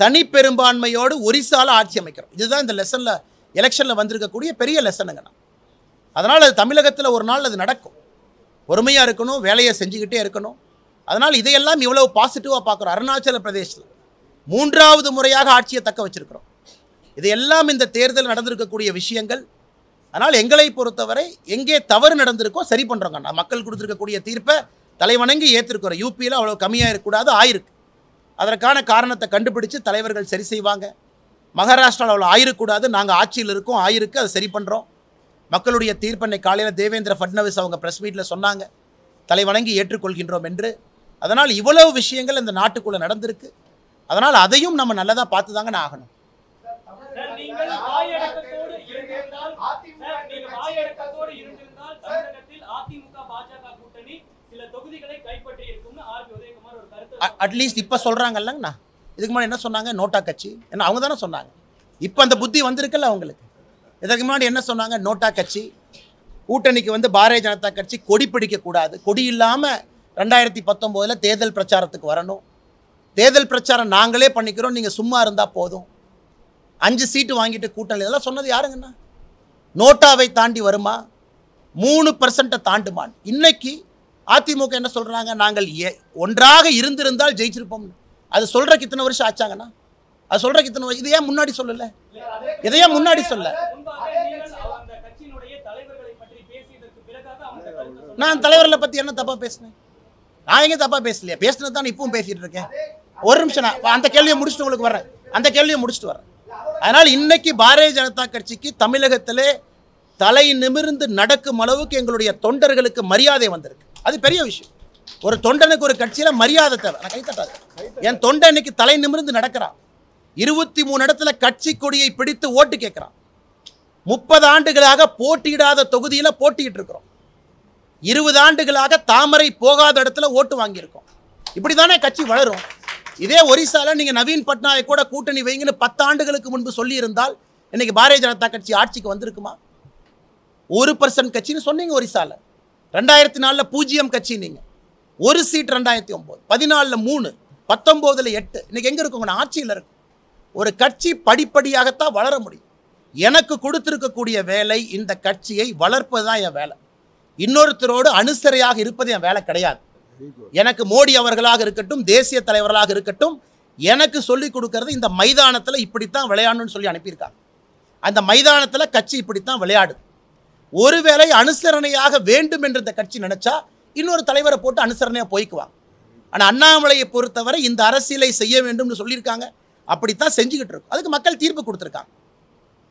தனிப்பெரும்பான்மையோடு ஒரிசாவில் ஆட்சி அமைக்கிறோம். இதுதான் இந்த லெசனில் எலெக்ஷனில் வந்திருக்கக்கூடிய பெரிய லெசனுங்கண்ணா. அதனால் அது தமிழகத்தில் ஒரு நாள் அது நடக்கும். பொறுமையாக இருக்கணும், வேலையை செஞ்சுக்கிட்டே இருக்கணும். அதனால் இதையெல்லாம் இவ்வளவு பாசிட்டிவாக பார்க்குறோம். அருணாச்சல பிரதேசில் 3வது முறையாக ஆட்சியை தக்க வச்சிருக்கிறோம். இதையெல்லாம் இந்த தேர்தல் நடந்திருக்கக்கூடிய விஷயங்கள். அதனால் எங்களை பொறுத்தவரை எங்கே தவறு நடந்திருக்கோ சரி பண்ணுறோங்கண்ணா. மக்கள் கொடுத்துருக்கக்கூடிய தீர்ப்பை தலைவணங்கி ஏற்றிருக்கிறோம். யூபியில் அவ்வளோ கம்மியாக இருக்கக்கூடாது, ஆயிருக்கு. அதற்கான காரணத்தை கண்டுபிடிச்சு தலைவர்கள் சரி செய்வாங்க. மகாராஷ்டிராவில் அவ்வளோ ஆயிருக்கூடாது, நாங்கள் ஆட்சியில் இருக்கோம், ஆயிருக்கு, அதை சரி பண்ணுறோம். மக்களுடைய தீர்ப்பனை காலையில் தேவேந்திர ஃபட்னவிஸ் அவங்க ப்ரெஸ் மீட்டில் சொன்னாங்க, தலைவணங்கி ஏற்றுக்கொள்கின்றோம் என்று. அதனால் இவ்வளவு விஷயங்கள் இந்த நாட்டுக்குள்ளே நடந்திருக்கு. அதனால் அதையும் நம்ம நல்லதாக பார்த்து தாங்க நான் ஆகணும். அட்லீஸ்ட் இப்போ சொல்கிறாங்கல்லங்கண்ணா, இதுக்கு முன்னாடி என்ன சொன்னாங்க? நோட்டா கட்சி என்ன அவங்க தானே சொன்னாங்க. இப்போ அந்த புத்தி வந்திருக்குல்ல அவங்களுக்கு. இதற்கு முன்னாடி என்ன சொன்னாங்க? நோட்டா கட்சி கூட்டணிக்கு பாரதிய ஜனதா கட்சி கொடி பிடிக்கக்கூடாது, கொடி இல்லாமல் 2019 தேர்தல் பிரச்சாரத்துக்கு வரணும், தேர்தல் பிரச்சாரம் நாங்களே பண்ணிக்கிறோம், நீங்கள் சும்மா இருந்தால் போதும், 5 சீட்டு வாங்கிட்டு கூட்டணி, இதெல்லாம் சொன்னது யாருங்கண்ணா? நோட்டாவை தாண்டி வருமா? 3% தாண்டுமான். இன்னைக்கு அதிமுக என்ன சொல்கிறாங்க? நாங்கள் ஒன்றாக இருந்திருந்தால் ஜெயிச்சிருப்போம். அது சொல்கிறக்கு இத்தனை வருஷம் ஆச்சாங்கண்ணா, அது சொல்கிறக்கு இத்தனை வருஷம். இது ஏன் முன்னாடி சொல்லலை? இதையே முன்னாடி சொல்ல. நான் தலைவர்களை பற்றி என்ன தப்பாக பேசினேன்? நான் எங்கே தப்பாக பேசலையா? பேசினது தான் இப்பவும் பேசிகிட்டு இருக்கேன். ஒரு நிமிஷம், நான் அந்த கேள்வியை முடிச்சுட்டு உங்களுக்கு வரேன், அந்த கேள்வியை முடிச்சுட்டு வரேன். அதனால் இன்னைக்கு பாரதிய ஜனதா கட்சிக்கு தமிழகத்திலே தலை நிமிர்ந்து நடக்கும் அளவுக்கு எங்களுடைய தொண்டர்களுக்கு மரியாதை வந்திருக்கு. அது பெரிய விஷயம். ஒரு தொண்டனுக்கு ஒரு கட்சியில் மரியாதை தேவை. நான் கைத்தட்டாது. என் தொண்டன் இன்னைக்கு தலை நிமிர்ந்து நடக்கிறான். 23 இடத்துல கட்சி கொடியை பிடித்து ஓட்டு கேட்கிறான். 30 ஆண்டுகளாக போட்டியிடாத தொகுதியில் போட்டிட்டு இருக்கிறோம். 20 ஆண்டுகளாக தாமரை போகாத இடத்துல ஓட்டு வாங்கியிருக்கோம். இப்படி தானே கட்சி வளரும். இதே ஒரிசால நீங்கள் நவீன் பட்நாயக் கூட கூட்டணி வைங்கன்னு 10 ஆண்டுகளுக்கு முன்பு சொல்லியிருந்தால் இன்னைக்கு பாரதிய ஜனதா கட்சி ஆட்சிக்கு வந்திருக்குமா? 1% கட்சின்னு சொன்னீங்க ஒரிசால. 2004 0 கட்சி நீங்கள். ஒரு சீட் 2009, 14 3, 19 8. இன்னைக்கு எங்கே இருக்குங்க? ஆட்சியில் இருக்கும். ஒரு கட்சி படிப்படியாகத்தான் வளர முடியும். எனக்கு கொடுத்திருக்கக்கூடிய வேலை இந்த கட்சியை வளர்ப்பது தான் என் வேலை. இன்னொருத்தரோடு அனுசரையாக இருப்பது என் வேலை கிடையாது. எனக்கு மோடி அவர்களாக இருக்கட்டும், தேசிய தலைவர்களாக இருக்கட்டும், எனக்கு சொல்லிக் கொடுக்கறது இந்த மைதானத்தில் இப்படித்தான் விளையாடணும்னு சொல்லி அனுப்பியிருக்காங்க. அந்த மைதானத்தில் கட்சி இப்படித்தான் விளையாடுது. ஒருவேளை அனுசரணையாக வேண்டும் என்று இந்த கட்சி நினைச்சா இன்னொரு தலைவரை போட்டு அனுசரணையாக போய்க்குவாங்க. ஆனால் அண்ணாமலையை பொறுத்தவரை இந்த அரசியலை செய்ய வேண்டும்னு சொல்லியிருக்காங்க. அப்படித்தான் செஞ்சுக்கிட்டு இருக்கும். அதுக்கு மக்கள் தீர்ப்பு கொடுத்துருக்காங்க.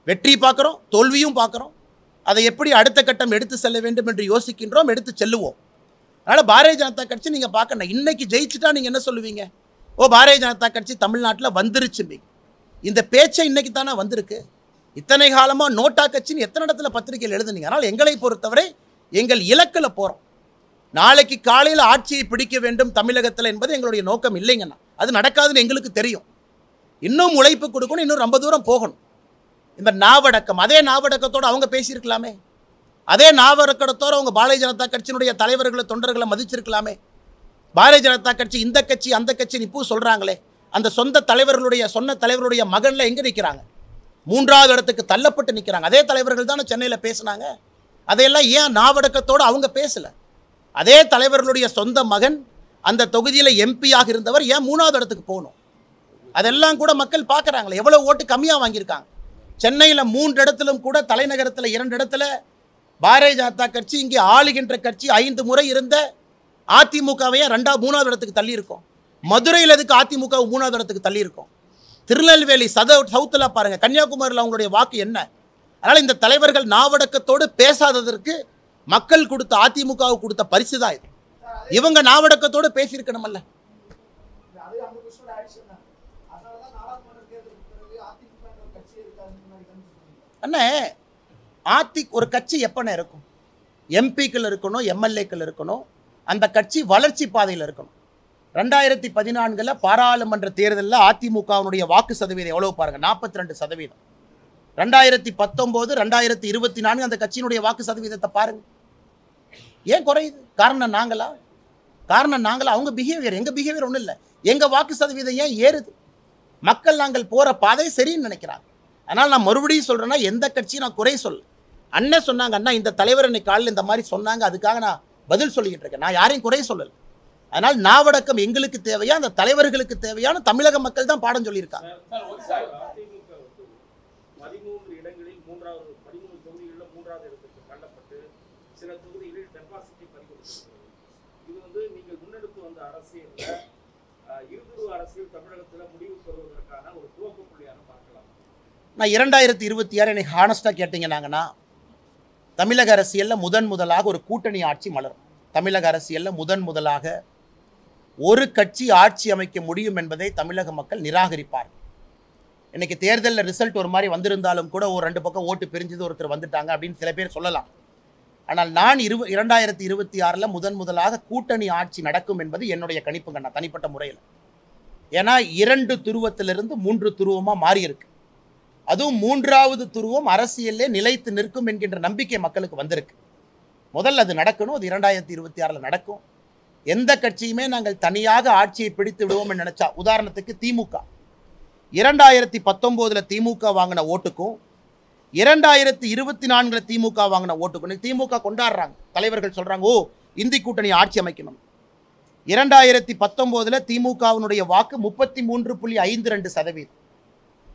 வெற்றி பார்க்குறோம், தோல்வியும் பார்க்குறோம். அதை எப்படி அடுத்த கட்டம் எடுத்து செல்ல வேண்டும் என்று யோசிக்கின்றோம், எடுத்து செல்லுவோம். அதனால் பாரதிய ஜனதா கட்சி நீங்கள் பார்க்கணும். இன்னைக்கு ஜெயிச்சுட்டா நீங்கள் என்ன சொல்லுவீங்க? ஓ, பாரதிய ஜனதா கட்சி தமிழ்நாட்டில் வந்துருச்சும்பீங்க. இந்த பேச்சை இன்னைக்கு தானே வந்திருக்கு. இத்தனை காலமாக நோட்டா கட்சின்னு எத்தனை இடத்துல பத்திரிகையில் எழுதுனீங்க. அதனால் எங்களை பொறுத்தவரை எங்கள் இலக்கில் போகிறோம். நாளைக்கு காலையில் ஆட்சியை பிடிக்க வேண்டும் தமிழகத்தில் என்பது எங்களுடைய நோக்கம் இல்லைங்கண்ணா. அது நடக்காதுன்னு எங்களுக்கு தெரியும். இன்னும் உழைப்பு கொடுக்கணும், இன்னும் ரொம்ப தூரம் போகணும். இந்த நாவடக்கம், அதே நாவடக்கத்தோடு அவங்க பேசியிருக்கலாமே. அதே நாவடக்கத்தோடு அவங்க பாரதிய ஜனதா கட்சியினுடைய தலைவர்களை தொண்டர்களை மதிச்சிருக்கலாமே. பாரதிய ஜனதா கட்சி இந்த கட்சி அந்த கட்சின்னு இப்போ சொல்கிறாங்களே, அந்த சொந்த தலைவர்களுடைய மகனில் எங்கே நிற்கிறாங்க? 3வது இடத்துக்கு தள்ளப்பட்டு நிற்கிறாங்க. அதே தலைவர்கள் தானே சென்னையில் பேசினாங்க. அதையெல்லாம் ஏன் நாவடக்கத்தோடு அவங்க பேசலை? அதே தலைவர்களுடைய சொந்த மகன் அந்த தொகுதியில் எம்பியாக இருந்தவர் ஏன் 3வது இடத்துக்கு போகணும்? அதெல்லாம் கூட மக்கள் பார்க்குறாங்களே. எவ்வளோ ஓட்டு கம்மியாக வாங்கியிருக்காங்க. சென்னையில் 3 இடத்திலும் கூட, தலைநகரத்தில் 2 இடத்துல பாரதிய ஜனதா கட்சி, இங்கே ஆளுகின்ற கட்சி 5 முறை இருந்த அதிமுகவையே 3வது இடத்துக்கு தள்ளி இருக்கும். மதுரையில் எதுக்கு அதிமுக 3வது இடத்துக்கு தள்ளி இருக்கும்? திருநெல்வேலி சவுத்தில் பாருங்கள், கன்னியாகுமரியில் அவங்களுடைய வாக்கு என்ன? அதனால் இந்த தலைவர்கள் நாவடக்கத்தோடு பேசாததற்கு மக்கள் கொடுத்த, அதிமுகவுக்கு கொடுத்த பரிசு தான் இது. இவங்க நாவடக்கத்தோடு பேசியிருக்கணுமல்ல. அண்ணே, ஒரு கட்சி எப்பண்ணே இருக்கும்? எம்பிக்கள் இருக்கணும், எம்எல்ஏக்கள் இருக்கணும். அந்த கட்சி வளர்ச்சி பாதையில் இருக்கணும். 2014 பாராளுமன்ற தேர்தலில் அதிமுகவினுடைய வாக்கு சதவீதம் எவ்வளவு பாருங்க? 42%. 2019, 2024 அந்த கட்சியினுடைய வாக்கு சதவீதத்தை பாருங்க. ஏன் குறையுது? காரணம் நாங்களா? அவங்க பிஹேவியர். எங்கள் பிஹேவியர் ஒன்றும் இல்லை. எங்கள் வாக்கு சதவீதம் ஏன் ஏறுது? மக்கள் நாங்கள் போகிற பாதை சரின்னு நினைக்கிறாங்க. அதனால் நான் மறுபடியும் சொல்கிறேன்னா, எந்த கட்சியும் நான் குறை சொல்ல. அண்ணன் சொன்னாங்க, அண்ணா இந்த தலைவர் இன்னைக்கு காலையில் இந்த மாதிரி சொன்னாங்க, அதுக்காக நான் பதில் சொல்லிக்கிட்டு இருக்கேன். நான் யாரையும் குறை சொல்லலை. அதனால் நாவடக்கம் எங்களுக்கு தேவையா, அந்த தலைவர்களுக்கு தேவையான தமிழக மக்கள் தான் பாடம் சொல்லியிருக்காங்க. 13 இடங்களில் 13 தொகுதிகளில் 3வது இடத்துக்கு தள்ளப்பட்டு சில தொகுதிகளில் டெபாசிட்டை பறிகொடுத்திருக்கிறது. இது நீங்கள் முன்னெடுத்து வந்த அரசியலில் இருதுருவ அரசியல் தமிழகத்தில் முடிவுக்கு வருவதற்கான ஒரு துவக்க புள்ளியாக பார்க்கலாம். நான் 2026 எனக்கு ஹானஸ்டாக கேட்டிங்கன்னாங்கன்னா தமிழக அரசியலில் முதலாக ஒரு கூட்டணி ஆட்சி மலரும். தமிழக அரசியலில் முதலாக ஒரு கட்சி ஆட்சி அமைக்க முடியும் என்பதை தமிழக மக்கள் நிராகரிப்பார். இன்னைக்கு தேர்தலில் ரிசல்ட் ஒரு மாதிரி வந்திருந்தாலும் கூட ஒரு 2 பக்கம் ஓட்டு பிரிஞ்சது, ஒருத்தர் வந்துட்டாங்க அப்படின்னு சில பேர் சொல்லலாம். ஆனால் நான் 2026 முதலாக கூட்டணி ஆட்சி நடக்கும் என்பது என்னுடைய கணிப்புங்க, நான் தனிப்பட்ட முறையில். ஏன்னா 2 துருவத்திலிருந்து 3 துருவமாக மாறி இருக்கு. அதுவும் 3வது துருவம் அரசியலே நிலைத்து நிற்கும் என்கின்ற நம்பிக்கை மக்களுக்கு வந்திருக்கு. முதல்ல அது நடக்கணும். அது 2026 நடக்கும். எந்த கட்சியுமே நாங்கள் தனியாக ஆட்சியை பிடித்து விடுவோம் நினைச்சா, உதாரணத்துக்கு திமுக 2019 திமுக வாங்கின ஓட்டுக்கும் 2024 திமுக வாங்கின ஓட்டுக்கும் திமுக கொண்டாடுறாங்க. தலைவர்கள் சொல்றாங்க, ஓ இந்தி கூட்டணி ஆட்சி அமைக்கணும். 2019 திமுகவினுடைய வாக்கு 33.52%.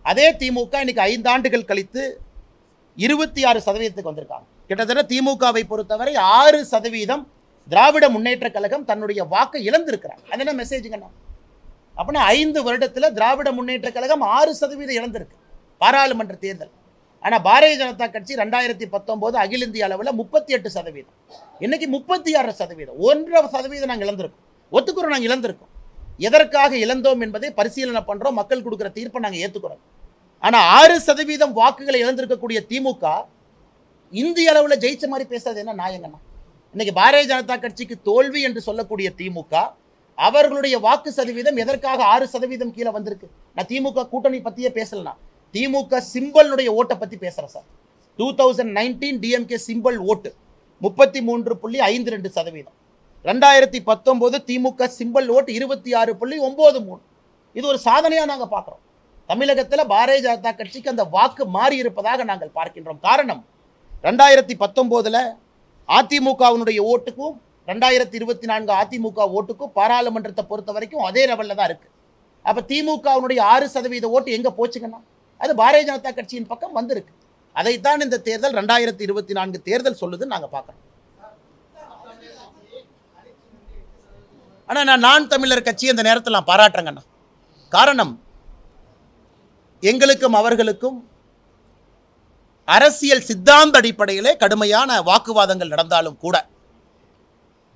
அதே திமுக இன்னைக்கு 5 ஆண்டுகள் கழித்து 26% வந்திருக்காங்க. கிட்டத்தட்ட திமுகவை பொறுத்தவரை 6% திராவிட முன்னேற்ற கழகம் தன்னுடைய வாக்கை இழந்திருக்கிறாங்க. அது என்ன மெசேஜுங்கண்ணா? அப்படின்னா 5 வருடத்தில் திராவிட முன்னேற்ற கழகம் 6% இழந்திருக்கு பாராளுமன்ற தேர்தல். ஆனால் பாரதிய ஜனதா கட்சி 2019 அகில இந்திய அளவில் 38%, இன்னைக்கு 36%, 1.5% நாங்கள் இழந்திருக்கோம். ஒத்துக்கிறோம், நாங்கள் இழந்திருக்கோம். எதற்காக இழந்தோம் என்பதை பரிசீலனை பண்ணுறோம். மக்கள் கொடுக்குற தீர்ப்பை நாங்கள் ஏற்றுக்கிறோம். ஆனால் 6% வாக்குகளை இழந்திருக்கக்கூடிய திமுக இந்திய அளவில் ஜெயிச்ச மாதிரி பேசுறது என்ன நாயங்கண்ணா? இன்னைக்கு பாரதிய ஜனதா கட்சிக்கு தோல்வி என்று சொல்லக்கூடிய திமுக அவர்களுடைய வாக்கு சதவீதம் எதற்காக 6% கீழே வந்திருக்கு? நான் திமுக கூட்டணி பற்றியே பேசலனா, திமுக சிம்பலுடைய ஓட்டை பற்றி பேசுகிறேன் சார். 2019 டிஎம்கே சிம்பல் ஓட்டு 33.52%. 2019 திமுக சிம்பல் ஓட்டு 26.93. இது ஒரு சாதனையாக நாங்கள் பார்க்குறோம். தமிழகத்தில் பாரதிய ஜனதா கட்சிக்கு அந்த வாக்கு மாறி இருப்பதாக நாங்கள் பார்க்கின்றோம். காரணம், 2019 அதிமுகவினுடைய ஓட்டுக்கும் 2024 அதிமுக ஓட்டுக்கும் பாராளுமன்றத்தை பொறுத்த வரைக்கும் அதே லெவலில் தான் இருக்குது. அப்போ திமுகவினுடைய 6% ஓட்டு எங்கே போச்சுங்கன்னா அது பாரதிய ஜனதா கட்சியின் பக்கம் வந்திருக்கு. அதைத்தான் இந்த தேர்தல் 2024 தேர்தல் சொல்லுதுன்னு நாங்கள் பார்க்குறோம். ஆனால் நான் தமிழர் கட்சி இந்த நேரத்தில் நான் பாராட்டுறேங்கண்ணா. காரணம், எங்களுக்கும் அவர்களுக்கும் அரசியல் சித்தாந்த அடிப்படையிலே கடுமையான வாக்குவாதங்கள் நடந்தாலும் கூட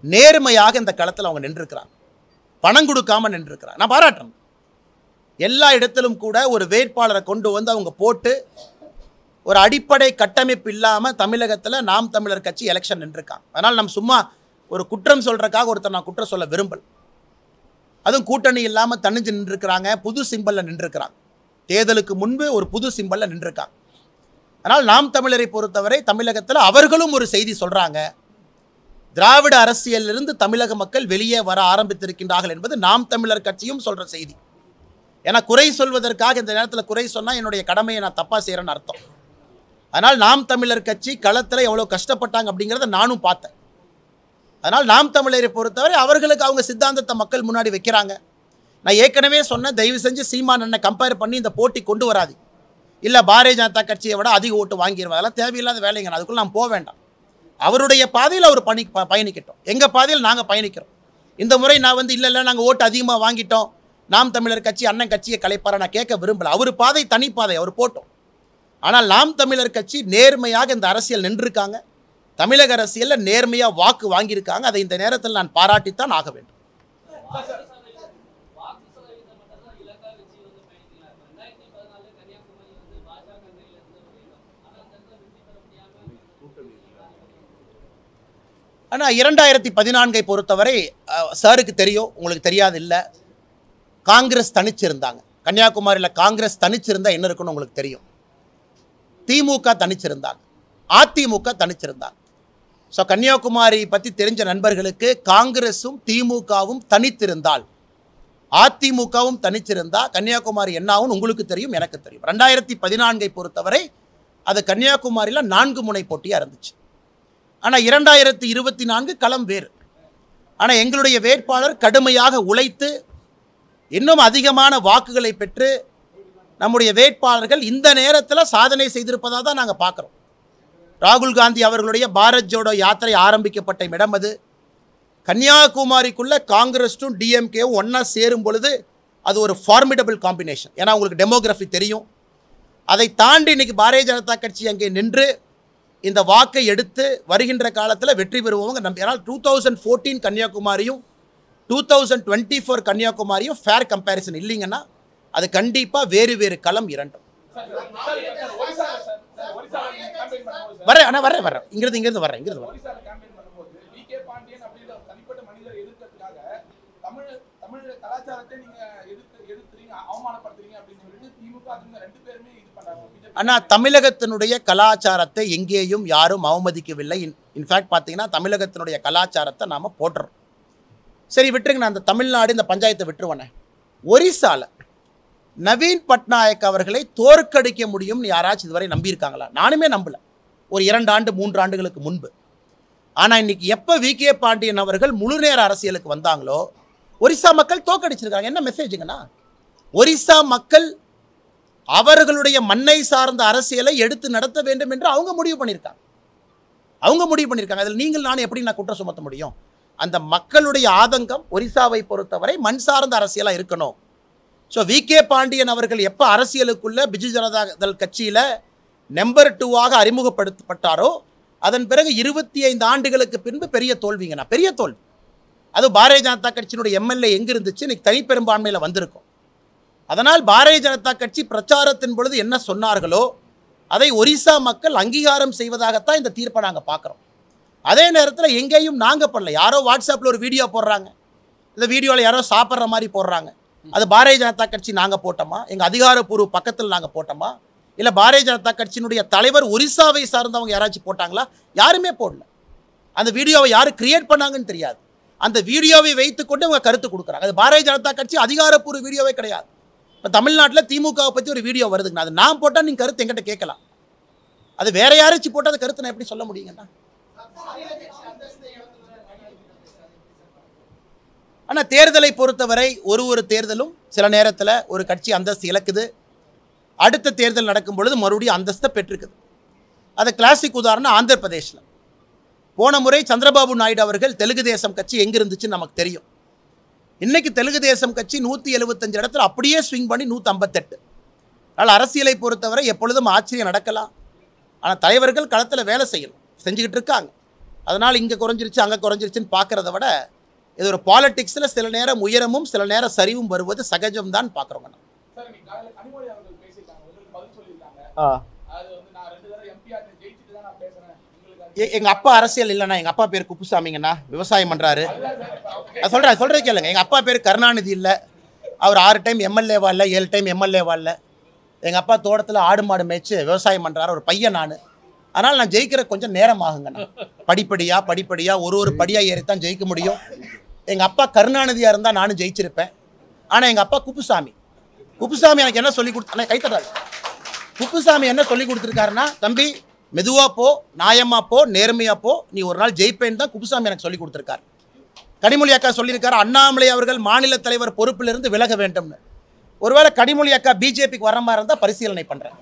நேர்மையாக இந்த களத்தில் அவங்க நின்றுருக்கிறாங்க. பணம் கொடுக்காம நின்றுருக்கிறாங்க. நான் பாராட்டுறேன். எல்லா இடத்திலும் கூட ஒரு வேட்பாளரை கொண்டு வந்து அவங்க போட்டு ஒரு அடிப்படை கட்டமைப்பு இல்லாமல் தமிழகத்தில் நாம் தமிழர் கட்சி எலெக்ஷன் நின்றுருக்காங்க. அதனால் நம்ம சும்மா ஒரு குற்றம் சொல்கிறக்காக ஒருத்தர் நான் குற்றம் சொல்ல விரும்பல். அதுவும் கூட்டணி இல்லாமல் தனிஞ்சு நின்றுருக்கிறாங்க. புது சிம்பலில் நின்றுருக்கிறாங்க. தேர்தலுக்கு முன்பு ஒரு புது சிம்பலில் நின்றுருக்காங்க. அதனால் நாம் தமிழரை பொறுத்தவரை தமிழகத்தில் அவர்களும் ஒரு செய்தி சொல்கிறாங்க, திராவிட அரசியலிலிருந்து தமிழக மக்கள் வெளியே வர ஆரம்பித்திருக்கின்றார்கள் என்பது நாம் தமிழர் கட்சியும் சொல்கிற செய்தி. ஏன்னா குறை சொல்வதற்காக இந்த நேரத்தில் குறை சொன்னால் என்னுடைய கடமையை நான் தப்பாக செய்கிறேன்னு அர்த்தம். அதனால் நாம் தமிழர் கட்சி களத்தில் எவ்வளோ கஷ்டப்பட்டாங்க அப்படிங்கிறத நானும் பார்த்தேன். அதனால் நாம் தமிழரை பொறுத்தவரை அவர்களுக்கு அவங்க சித்தாந்தத்தை மக்கள் முன்னாடி வைக்கிறாங்க. நான் ஏற்கனவே சொன்னேன், தயவு செஞ்சு சீமான் அண்ணனை கம்பேர் பண்ணி இந்த போட்டி கொண்டு வராது. இல்லை பாரதிய ஜனதா கட்சியை விட அதிக ஓட்டு வாங்கிடுவோம், அதெல்லாம் தேவையில்லாத வேலைங்க. அதுக்குள்ளே நான் போக வேண்டாம். அவருடைய பாதையில் அவர் பயணிக்கட்டும், எங்கள் பாதையில் நாங்கள் பயணிக்கிறோம். இந்த முறை நான் இல்லை நாங்கள் ஓட்டு அதிகமாக வாங்கிட்டோம், நாம் தமிழர் கட்சி அண்ணன் கட்சியை கலைப்பார நான் கேட்க விரும்பலை. அவர் பாதை தனிப்பாதை, அவர் போட்டோம். ஆனால் நாம் தமிழர் கட்சி நேர்மையாக இந்த அரசியல் நின்றுருக்காங்க. தமிழக அரசியலில் நேர்மையாக வாக்கு வாங்கியிருக்காங்க. அதை இந்த நேரத்தில் நான் பாராட்டித்தான் ஆக வேண்டும். ஆனால் 2014 பொறுத்தவரை சாருக்கு தெரியும், உங்களுக்கு தெரியாது இல்லை, காங்கிரஸ் தனிச்சிருந்தாங்க. கன்னியாகுமரியில் காங்கிரஸ் தனிச்சிருந்தால் என்ன இருக்குன்னு உங்களுக்கு தெரியும். திமுக தனிச்சிருந்தாங்க, அதிமுக தனிச்சிருந்தாங்க. ஸோ கன்னியாகுமரி பற்றி தெரிஞ்ச நண்பர்களுக்கு காங்கிரஸும் திமுகவும் தனித்திருந்தால், அதிமுகவும் தனிச்சிருந்தால் கன்னியாகுமரி என்னாவும் உங்களுக்கு தெரியும், எனக்கு தெரியும். 2014 பொறுத்தவரை அது கன்னியாகுமரியில் 4 முனை போட்டியாக இருந்துச்சு. ஆனால் 2024 களம் வேறு. ஆனால் எங்களுடைய வேட்பாளர் கடுமையாக உழைத்து இன்னும் அதிகமான வாக்குகளை பெற்று நம்முடைய வேட்பாளர்கள் இந்த நேரத்தில் சாதனை செய்திருப்பதாக தான் நாங்கள் பார்க்குறோம். ராகுல் காந்தி அவர்களுடைய பாரத் ஜோடோ யாத்திரை ஆரம்பிக்கப்பட்ட இடம் அது. கன்னியாகுமரிக்குள்ள காங்கிரஸும் டிஎம்கேவும் ஒன்றா சேரும் பொழுது அது ஒரு ஃபார்மிடபிள் காம்பினேஷன். ஏன்னா உங்களுக்கு டெமோகிராஃபி தெரியும். அதை தாண்டி இன்னைக்கு பாரதிய ஜனதா கட்சி அங்கே நின்று இந்த வாக்கை எடுத்து வருகின்ற காலத்தில் வெற்றி பெறுவோங்க நம்பி. ஆனால் 2014 கன்னியாகுமரியும் 2024 கன்னியாகுமரியும் ஃபேர் கம்பேரிசன் இல்லைங்கன்னா அது கண்டிப்பாக வேறு வேறு களம் இரண்டும். வரேன் ஆனால் வரேன் இங்கிருந்து வரேன். ஆனால் தமிழகத்தினுடைய கலாச்சாரத்தை எங்கேயும் யாரும் அவமதிக்கவில்லை. இன்ஃபேக்ட் பார்த்தீங்கன்னா தமிழகத்தினுடைய கலாச்சாரத்தை நாம் போட்டுறோம். சரி விட்டுருங்க, நான் அந்த தமிழ்நாடு இந்த பஞ்சாயத்தை விட்டுருவேனே. ஒரிசால நவீன் பட்நாயக் அவர்களை தோற்கடிக்க முடியும்னு யாராச்சும் இதுவரை நம்பியிருக்காங்களா? நானுமே நம்பல, ஒரு 2 ஆண்டு 3 ஆண்டுகளுக்கு முன்பு. ஆனால் இன்னைக்கு எப்போ விகே பாண்டியன் அவர்கள் முழு நேர அரசியலுக்கு வந்தாங்களோ ஒரிசா மக்கள் தோற்கடிச்சிருக்காங்க. என்ன மெசேஜுங்கன்னா, ஒரிசா மக்கள் அவர்களுடைய மண்ணை சார்ந்த அரசியலை எடுத்து நடத்த வேண்டும் என்று அவங்க முடிவு பண்ணியிருக்காங்க. அதில் நீங்கள் நான் எப்படி குற்றம் சுமத்த முடியும்? அந்த மக்களுடைய ஆதங்கம் ஒரிசாவை பொறுத்தவரை மண் சார்ந்த அரசியலாக இருக்கணும். ஸோ விகே பாண்டியன் அவர்கள் எப்போ அரசியலுக்குள்ள பிஜு ஜனதா தள் கட்சியில் நம்பர் 2ஆக அறிமுகப்படுத்தப்பட்டாரோ அதன் பிறகு 25 ஆண்டுகளுக்கு பின்பு பெரிய தோல்விங்கண்ணா, பெரிய தோல்வி. அது பாரதிய ஜனதா கட்சியினுடைய எம்எல்ஏ எங்கே இருந்துச்சு, இன்னைக்கு தனிப்பெரும்பான்மையில் வந்திருக்கும். அதனால் பாரதிய ஜனதா கட்சி பிரச்சாரத்தின் பொழுது என்ன சொன்னார்களோ அதை ஒரிசா மக்கள் அங்கீகாரம் செய்வதாகத்தான் இந்த தீர்ப்பை நாங்கள் பார்க்குறோம். அதே நேரத்தில் எங்கேயும் நாங்கள் பண்ணல. யாரோ வாட்ஸ்அப்பில் ஒரு வீடியோ போடுறாங்க, இந்த வீடியோவில் யாரோ சாப்பிட்ற மாதிரி போடுறாங்க. அது பாரதிய ஜனதா கட்சி நாங்கள் போட்டோமா, எங்கள் அதிகாரப்பூர்வ பக்கத்தில் நாங்கள் போட்டோமா, இல்லை பாரதிய ஜனதா கட்சியினுடைய தலைவர் ஒரிசாவை சார்ந்தவங்க யாராச்சும் போட்டாங்களா? யாருமே போடல. அந்த வீடியோவை யார் கிரியேட் பண்ணாங்கன்னு தெரியாது. அந்த வீடியோவை வைத்துக்கொண்டு அவங்க கருத்து கொடுக்குறாங்க. அது பாரதிய ஜனதா கட்சி அதிகாரப்பூர்வ வீடியோவே கிடையாது. இப்போ தமிழ்நாட்டில் திமுகவை பற்றி ஒரு வீடியோ வருதுங்கண்ணா, அது நான் போட்டால் நீங்கள் கருத்து எங்கிட்ட கேட்கலாம். அது வேற யாராச்சும் போட்டால் அது கருத்து நான் எப்படி சொல்ல முடியுங்கண்ணா? ஆனால் தேர்தலை பொறுத்தவரை ஒரு தேர்தலும் சில நேரத்தில் ஒரு கட்சி அந்தஸ்து இழக்குது, அடுத்த தேர்தல் நடக்கும் பொழுது மறுபடியும் அந்தஸ்தை பெற்றிருக்குது. அது கிளாசிக் உதாரணம் ஆந்திர பிரதேசில். போன முறை சந்திரபாபு நாயுடு அவர்கள் தெலுங்கு தேசம் கட்சி எங்கே இருந்துச்சுன்னு நமக்கு தெரியும். இன்னைக்கு தெலுங்கு தேசம் கட்சி 175 இடத்துல அப்படியே ஸ்விங் பண்ணி 158. அதனால் அரசியலை பொறுத்தவரை எப்பொழுதும் ஆச்சரியம் நடக்கலாம். ஆனால் தலைவர்கள் களத்தில் வேலை செய்யணும், செஞ்சுக்கிட்டு இருக்காங்க. அதனால் இங்கே குறைஞ்சிருச்சு அங்கே குறைஞ்சிருச்சுன்னு பார்க்குறத விட இது ஒரு பாலிடிக்ஸில் சில நேரம் உயரமும் சில நேரம் சரிவும் வருவது சகஜம் தான் பார்க்குறோங்க. எங்கள் அப்பா அரசியல் இல்லைண்ணா, எங்கள் அப்பா பேர் குப்புசாமிங்கண்ணா, விவசாயம் பண்ணுறாரு. சொல்கிறேன் கேளுங்க. எங்கள் அப்பா பேர் கருணாநிதி இல்லை, அவர் 6 டைம் எம்எல்ஏவா இல்லை, 7 டைம் எம்எல்ஏவா இல்லை. எங்கள் அப்பா தோட்டத்தில் ஆடு மாடு மேய்ச்சி விவசாயம் பண்ணுறாரு, ஒரு பையன் நான். அதனால் நான் ஜெயிக்கிற கொஞ்சம் நேரம் ஆகுங்கண்ணா. படிப்படியாக ஒரு படியாக ஏறித்தான் ஜெயிக்க முடியும். எங்கள் அப்பா கருணாநிதியாக இருந்தால் நானும் ஜெயிச்சிருப்பேன். ஆனால் எங்கள் அப்பா குப்புசாமி எனக்கு என்ன சொல்லி கொடுத்தா கைத்தட்டாரு. குப்புசாமி என்ன சொல்லி கொடுத்துருக்காருன்னா, தம்பி மெதுவாக போ, நியாயமாக போ, நேர்மையாக போ, நீ ஒரு நாள் ஜெயிப்பேன்னு தான் குப்புசாமி எனக்கு சொல்லி கொடுத்துருக்காரு. கனிமொழி அக்கா சொல்லியிருக்காரு, அண்ணாமலை அவர்கள் மாநில தலைவர் பொறுப்பிலிருந்து விலக வேண்டும்னு. ஒருவேளை கனிமொழி அக்கா பிஜேபிக்கு வர மாதிரி இருந்தால் பரிசீலனை பண்ணுறேன்.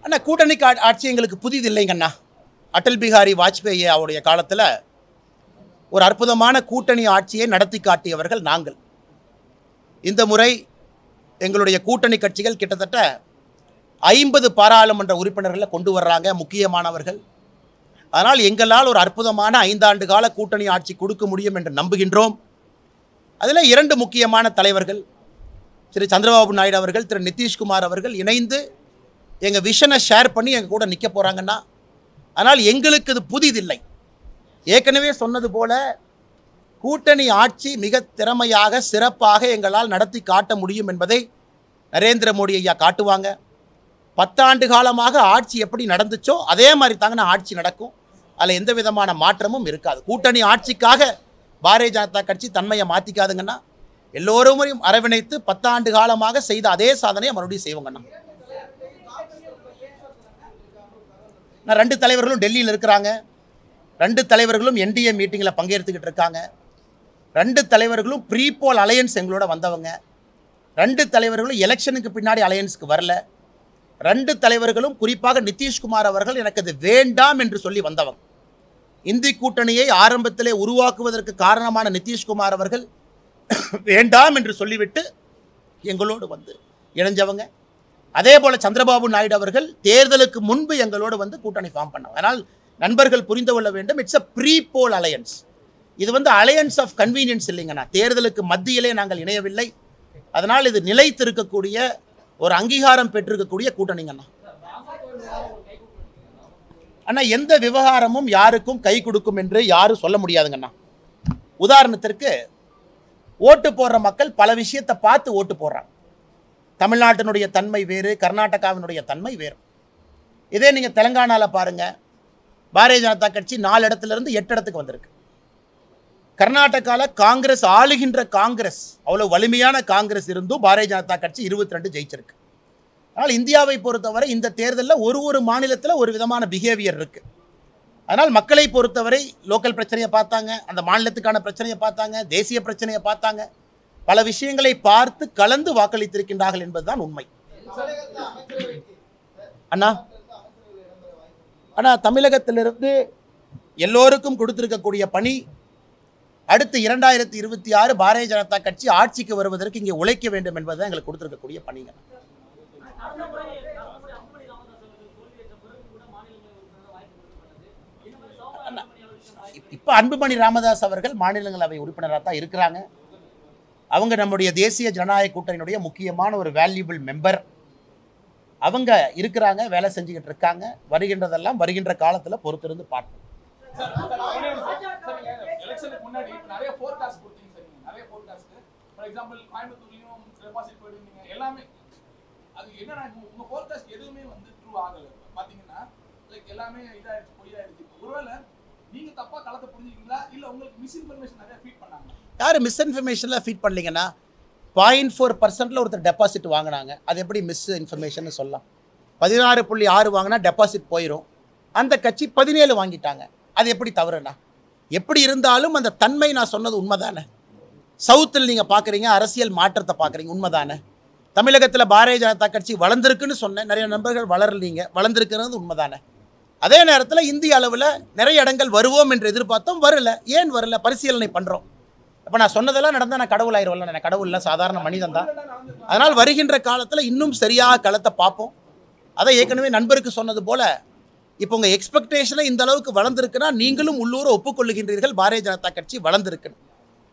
அண்ணா கூட்டணி ஆட்சி எங்களுக்கு புதிது இல்லைங்கண்ணா. அடல் பிஹாரி வாஜ்பேயி அவருடைய காலத்தில் ஒரு அற்புதமான கூட்டணி ஆட்சியை நடத்தி காட்டியவர்கள் நாங்கள். இந்த முறை எங்களுடைய கூட்டணி கட்சிகள் கிட்டத்தட்ட 50 பாராளுமன்ற உறுப்பினர்களை கொண்டு வர்றாங்க, முக்கியமானவர்கள். அதனால் எங்களால் ஒரு அற்புதமான 5 ஆண்டு கால கூட்டணி ஆட்சி கொடுக்க முடியும் என்று நம்புகின்றோம். அதில் 2 முக்கியமான தலைவர்கள், திரு சந்திரபாபு நாயுடு அவர்கள், திரு நிதிஷ்குமார் அவர்கள் இணைந்து எங்கள் விஷனை ஷேர் பண்ணி எங்கள் கூட நிற்க போகிறாங்கன்னா. ஆனால் எங்களுக்கு இது புதிதில்லை. ஏற்கனவே சொன்னது போல கூட்டணி ஆட்சி மிக திறமையாக சிறப்பாக எங்களால் நடத்தி காட்ட முடியும் என்பதை நரேந்திர மோடி ஐயா காட்டுவாங்க. 10 ஆண்டு காலமாக ஆட்சி எப்படி நடந்துச்சோ அதே மாதிரி தாங்க ஆட்சி நடக்கும். அதில் எந்த விதமான மாற்றமும் இருக்காது. கூட்டணி ஆட்சிக்காக பாரதிய ஜனதா கட்சி தன்மையை மாற்றிக்காதுங்கன்னா. எல்லோரும் அரவணைத்து 10 ஆண்டு காலமாக செய்த அதே சாதனையை மறுபடியும் செய்வோங்கண்ணா. நான் 2 தலைவர்களும் டெல்லியில் இருக்கிறாங்க. 2 தலைவர்களும் என்டிஏ மீட்டிங்கில் பங்கேற்றுக்கிட்டு இருக்காங்க. 2 தலைவர்களும் ப்ரீ போல் அலையன்ஸ் எங்களோட வந்தவங்க. 2 தலைவர்களும் எலெக்ஷனுக்கு பின்னாடி அலையன்ஸுக்கு வரல. 2 தலைவர்களும் குறிப்பாக நிதிஷ்குமார் அவர்கள் எனக்கு அது வேண்டாம் என்று சொல்லி வந்தவங்க. இந்தி கூட்டணியை ஆரம்பத்திலே உருவாக்குவதற்கு காரணமான நிதிஷ்குமார் அவர்கள் வேண்டாம் என்று சொல்லிவிட்டு எங்களோடு வந்து இணைஞ்சவங்க. அதே போல சந்திரபாபு நாயுடு அவர்கள் தேர்தலுக்கு முன்பு எங்களோடு வந்து கூட்டணி ஃபார்ம் பண்ணாங்க. அதனால் நண்பர்கள் புரிந்து கொள்ள வேண்டும், it's a pre poll alliance. இது வந்து அலையன்ஸ் ஆஃப் கன்வீனியன்ஸ் இல்லைங்கண்ணா. தேர்தலுக்கு மத்தியிலே நாங்கள் இணையவில்லை. அதனால் இது நிலைத்திருக்கக்கூடிய ஒரு அங்கீகாரம் பெற்றிருக்கக்கூடிய கூட்டணிங்கண்ணா. அண்ணா, எந்த விவகாரமும் யாருக்கும் கை கொடுக்கும் என்று யாரும் சொல்ல முடியாதுங்கண்ணா. உதாரணத்திற்கு ஓட்டு போடுற மக்கள் பல விஷயத்தை பார்த்து ஓட்டு போடுறாங்க. தமிழ்நாட்டினுடைய தன்மை வேறு, கர்நாடகாவினுடைய தன்மை வேறு. இதே நீங்கள் தெலங்கானாவில் பாருங்கள், பாரதிய ஜனதா கட்சி 4 இடத்துலேருந்து 8 இடத்துக்கு வந்திருக்கு. கர்நாடகாவில் காங்கிரஸ், ஆளுகின்ற காங்கிரஸ், அவ்வளோ வலிமையான காங்கிரஸ் இருந்தும் பாரதிய ஜனதா கட்சி 22 ஜெயிச்சிருக்கு. அதனால் இந்தியாவை பொறுத்தவரை இந்த தேர்தலில் ஒரு மாநிலத்தில் ஒரு விதமான பிஹேவியர் இருக்குது. அதனால் மக்களை பொறுத்தவரை லோக்கல் பிரச்சனையை பார்த்தாங்க, அந்த மாநிலத்துக்கான பிரச்சனையை பார்த்தாங்க, தேசிய பிரச்சனையை பார்த்தாங்க, பல விஷயங்களை பார்த்து கலந்து வாக்களித்திருக்கின்றார்கள் என்பதுதான் உண்மை. அண்ணா தமிழகத்திலிருந்து எல்லோருக்கும் கொடுத்திருக்கக்கூடிய பணி, அடுத்து 2026 பாரதிய ஜனதா கட்சி ஆட்சிக்கு வருவதற்கு இங்கே உழைக்க வேண்டும் என்பதுதான் எங்களுக்கு கொடுத்திருக்கக்கூடிய பணிங்க. இப்ப அன்புமணி ராமதாஸ் அவர்கள் மாநிலங்களவை உறுப்பினராக தான் இருக்கிறாங்க. அவங்க நம்முடைய தேசிய ஜனநாயக கூட்டணியினுடைய முக்கியமான ஒரு வேல்யூபிள் மெம்பர். அவங்க இருக்கிறாங்க, வேலை செஞ்சுக்கிட்டு இருக்காங்க. வருகின்றதெல்லாம் வருகின்ற காலத்துல பொறுத்திருந்து பார்ப்போம். எலெக்ஷனுக்கு முன்னாடி நிறைய ஃபோர்காஸ்ட் கொடுத்தீங்க சார். நிறைய ஃபோர்காஸ்ட், ஃபார் எக்ஸாம்பிள் கோயம்புத்தூர்லயும் டெபாசிட் போயிடுவீங்க எல்லாமே. அது என்னன்னா உங்க ஃபோர்காஸ்ட் எதுவுமே வந்து ட்ரூ ஆகல. பாத்தீங்கன்னா லைக் எல்லாமே இதாயிடுச்சு, பொய்யாயிடுச்சு. ஒருவேளை நீங்க தப்பா களத்தை புரிஞ்சுக்கிங்களா, இல்ல உங்களுக்கு மிஸ்இன்ஃபர்மேஷன் நிறைய ஃபீட் பண்ணாங்க? யாரு மிஸ்இன்ஃபர்மேஷன்ல ஃபீட் பண்ணலீங்கன்னா, 0.4% ஒருத்தர் டெபாசிட் வாங்கினாங்க. அது எப்படி மிஸ் இன்ஃபர்மேஷன் சொல்லலாம்? 16.6 வாங்கினா டெபாசிட் போயிடும். அந்த கட்சி 17 வாங்கிட்டாங்க. அது எப்படி தவறுனா? எப்படி இருந்தாலும் அந்த தன்மை நான் சொன்னது உண்மைதானே. சவுத்தில் நீங்கள் பார்க்குறீங்க, அரசியல் மாற்றத்தை பார்க்குறீங்க, உண்மைதானே. தமிழகத்தில் பாரதிய ஜனதா கட்சி வளர்ந்துருக்குன்னு சொன்னேன், நிறைய நண்பர்கள் வளரலீங்க, வளர்ந்துருக்கிறது உண்மைதானே. அதே நேரத்தில் இந்திய அளவில் நிறைய இடங்கள் வருவோம் என்று எதிர்பார்த்தோம், வரல. ஏன் வரல? பரிசீலனை பண்ணுறோம். அப்போ நான் சொன்னதெல்லாம் நடந்தால் நான் கடவுள் ஆயிடுவல. நான் கடவுள் இல்லை, சாதாரண மனிதன் தான். அதனால் வருகின்ற காலத்தில் இன்னும் சரியாக களத்தை பார்ப்போம். அதை ஏற்கனவே நண்பருக்கு சொன்னது போல், இப்போ உங்கள் எக்ஸ்பெக்டேஷனை இந்த அளவுக்கு வளர்ந்துருக்குன்னா நீங்களும் உள்ளூரை ஒப்புக்கொள்ளுகின்றீர்கள், பாரதிய ஜனதா கட்சி வளர்ந்துருக்குன்னு.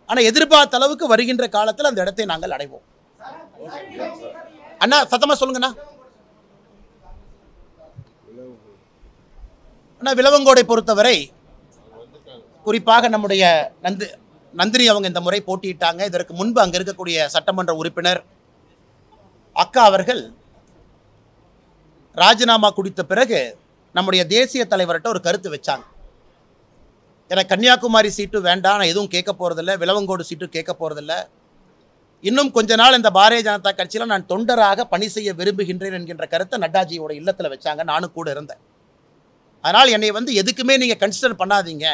ஆனால் எதிர்பார்த்த அளவுக்கு வருகின்ற காலத்தில் அந்த இடத்தை நாங்கள் அடைவோம். அண்ணா சத்தமாக சொல்லுங்கண்ணா. அண்ணா, விளவங்கோடை பொறுத்தவரை குறிப்பாக நம்முடைய நந்தினி அவங்க இந்த முறை போட்டியிட்டாங்க. இதற்கு முன்பு அங்கே இருக்கக்கூடிய சட்டமன்ற உறுப்பினர் அக்கா அவர்கள் ராஜினாமா கொடுத்த பிறகு நம்முடைய தேசிய தலைவர்கிட்ட ஒரு கருத்து வச்சாங்க. எனக்கு கன்னியாகுமரி சீட்டு வேண்டாம், நான் எதுவும் கேட்க போகிறதில்ல, விளவங்கோடு சீட்டு கேட்க போகிறதில்ல, இன்னும் கொஞ்ச நாள் இந்த பாரதிய ஜனதா கட்சியில் நான் தொண்டராக பணி செய்ய விரும்புகின்றேன் என்கின்ற கருத்தை நட்டாஜியோட இல்லத்தில் வச்சாங்க. நானும் கூட இருந்தேன். அதனால் என்னை வந்து எதுக்குமே நீங்கள் கன்சிடர் பண்ணாதீங்க,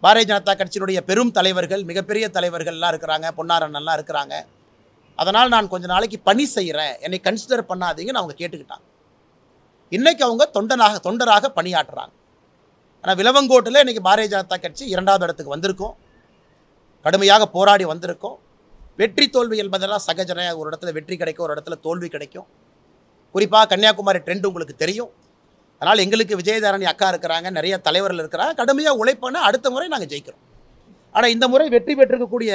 பாரதிய ஜனதா கட்சியினுடைய பெரும் தலைவர்கள், மிகப்பெரிய தலைவர்கள்லாம் இருக்கிறாங்க, பொன்னாரண்ணெல்லாம் இருக்கிறாங்க, அதனால் நான் கொஞ்ச நாளைக்கு பணி செய்கிறேன், என்னை கன்சிடர் பண்ணாதீங்கன்னு அவங்க கேட்டுக்கிட்டாங்க. இன்றைக்கி அவங்க தொண்டராக பணியாற்றுறாங்க. ஆனால் விளவங்கோட்டில் இன்றைக்கி பாரதிய ஜனதா கட்சி 2வது இடத்துக்கு வந்திருக்கோம், கடுமையாக போராடி வந்திருக்கோம். வெற்றி தோல்வி என்பதெல்லாம் சகஜன. ஒரு இடத்துல வெற்றி கிடைக்கும், ஒரு இடத்துல தோல்வி கிடைக்கும். குறிப்பாக கன்னியாகுமரி ட்ரெண்ட் உங்களுக்கு தெரியும். அதனால் எங்களுக்கு விஜயதாரணி அக்கா இருக்கிறாங்க, நிறைய தலைவர்கள் இருக்கிறாங்க, கடுமையாக உழைப்பான அடுத்த முறை நாங்கள் ஜெயிக்கிறோம். ஆனால் இந்த முறை வெற்றி பெற்றிருக்கக்கூடிய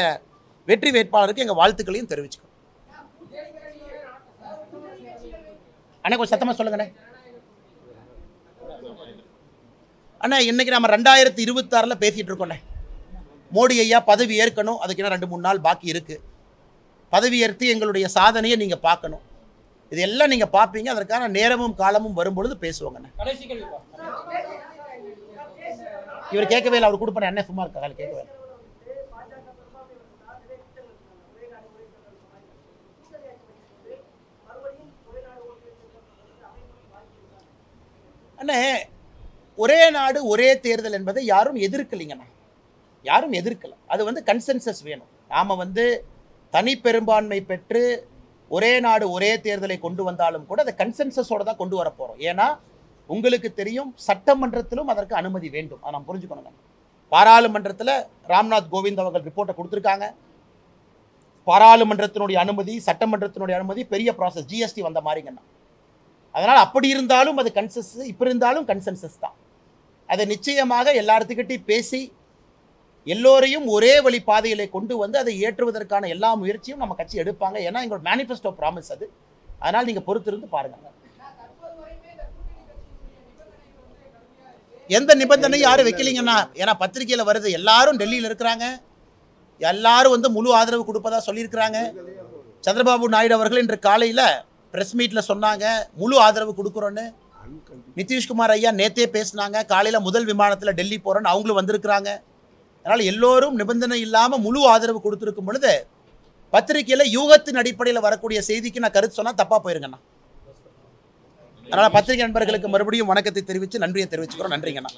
வெற்றி வேட்பாளருக்கு எங்கள் வாழ்த்துக்களையும் தெரிவிச்சுக்கிறோம். அண்ணா கொஞ்சம் சத்தமாக சொல்லுங்கண்ணே. அண்ணா, இன்றைக்கி நம்ம 2026 பேசிகிட்டு இருக்கோண்ணே. மோடி ஐயா பதவி ஏற்கணும், அதுக்கு என்ன 2-3 நாள் பாக்கி இருக்குது. பதவி ஏற்று எங்களுடைய சாதனையை நீங்கள் பார்க்கணும். இதெல்லாம் நீங்கள் பார்ப்பீங்க. அதற்கான நேரமும் காலமும் வரும்பொழுது பேசுவாங்கண்ணே. இவர் கேட்கவே இல்லை, அவர் கொடுப்பேன். என்ன சும்மா இருக்கா? கேட்கவே இல்லை. அண்ணே, ஒரே நாடு ஒரே தேர்தல் என்பதை யாரும் எதிர்க்கலைங்கண்ணா, யாரும் எதிர்க்கலை. அது கன்சென்சஸ் வேணும். நாம் தனி பெரும்பான்மை பெற்று ஒரே நாடு ஒரே தேர்தலை கொண்டு வந்தாலும் கூட அதை கன்சென்சஸோடு தான் கொண்டு வர போகிறோம். ஏன்னா உங்களுக்கு தெரியும், சட்டமன்றத்திலும் அதற்கு அனுமதி வேண்டும். அதை நாம் புரிஞ்சுக்கணுங்க. பாராளுமன்றத்தில் ராம்நாத் கோவிந்த் அவர்கள் ரிப்போர்ட்டை கொடுத்துருக்காங்க. பாராளுமன்றத்தினுடைய அனுமதி, சட்டமன்றத்தினுடைய அனுமதி பெரிய ப்ராசஸ், ஜிஎஸ்டி வந்த மாதிரிங்கண்ணா. அதனால் அப்படி இருந்தாலும் அது கன்சென்சஸ், இப்போ இருந்தாலும் கன்சென்சஸ் தான். அதை நிச்சயமாக எல்லாத்துக்கிட்டையும் பேசி எல்லோரையும் ஒரே வழி பாதையிலே கொண்டு அதை ஏற்றுவதற்கான எல்லா முயற்சியும் நம்ம கட்சி எடுப்பாங்க. ஏன்னா எங்களோட மேனிஃபெஸ்டோ ப்ராமிஸ் அது. அதனால் நீங்கள் பொறுத்திருந்து பாருங்கள். எந்த நிபந்தனையும் யாரும் வைக்கலீங்கண்ணா. ஏன்னா பத்திரிகையில் வருது, எல்லாரும் டெல்லியில் இருக்கிறாங்க, எல்லாரும் முழு ஆதரவு கொடுப்பதா சொல்லியிருக்கிறாங்க. சந்திரபாபு நாயுடு அவர்கள் இன்று காலையில் ப்ரெஸ் மீட்டில் சொன்னாங்க முழு ஆதரவு கொடுக்குறோன்னு. நிதிஷ்குமார் ஐயா நேற்றே பேசினாங்க, காலையில் முதல் விமானத்தில் டெல்லி போகிறோன்னு அவங்களும் வந்திருக்கிறாங்க. அதனால் எல்லோரும் நிபந்தனை இல்லாமல் முழு ஆதரவு கொடுத்துருக்கும் பொழுது பத்திரிகையில் யூகத்தின் அடிப்படையில் வரக்கூடிய செய்திக்கு நான் கருத்து சொன்னால் தப்பாக போயிருங்கண்ணா. அதனால் பத்திரிகை நண்பர்களுக்கு மறுபடியும் வணக்கத்தை தெரிவித்து நன்றியை தெரிவிச்சுக்கிறோம். நன்றிங்கண்ணா.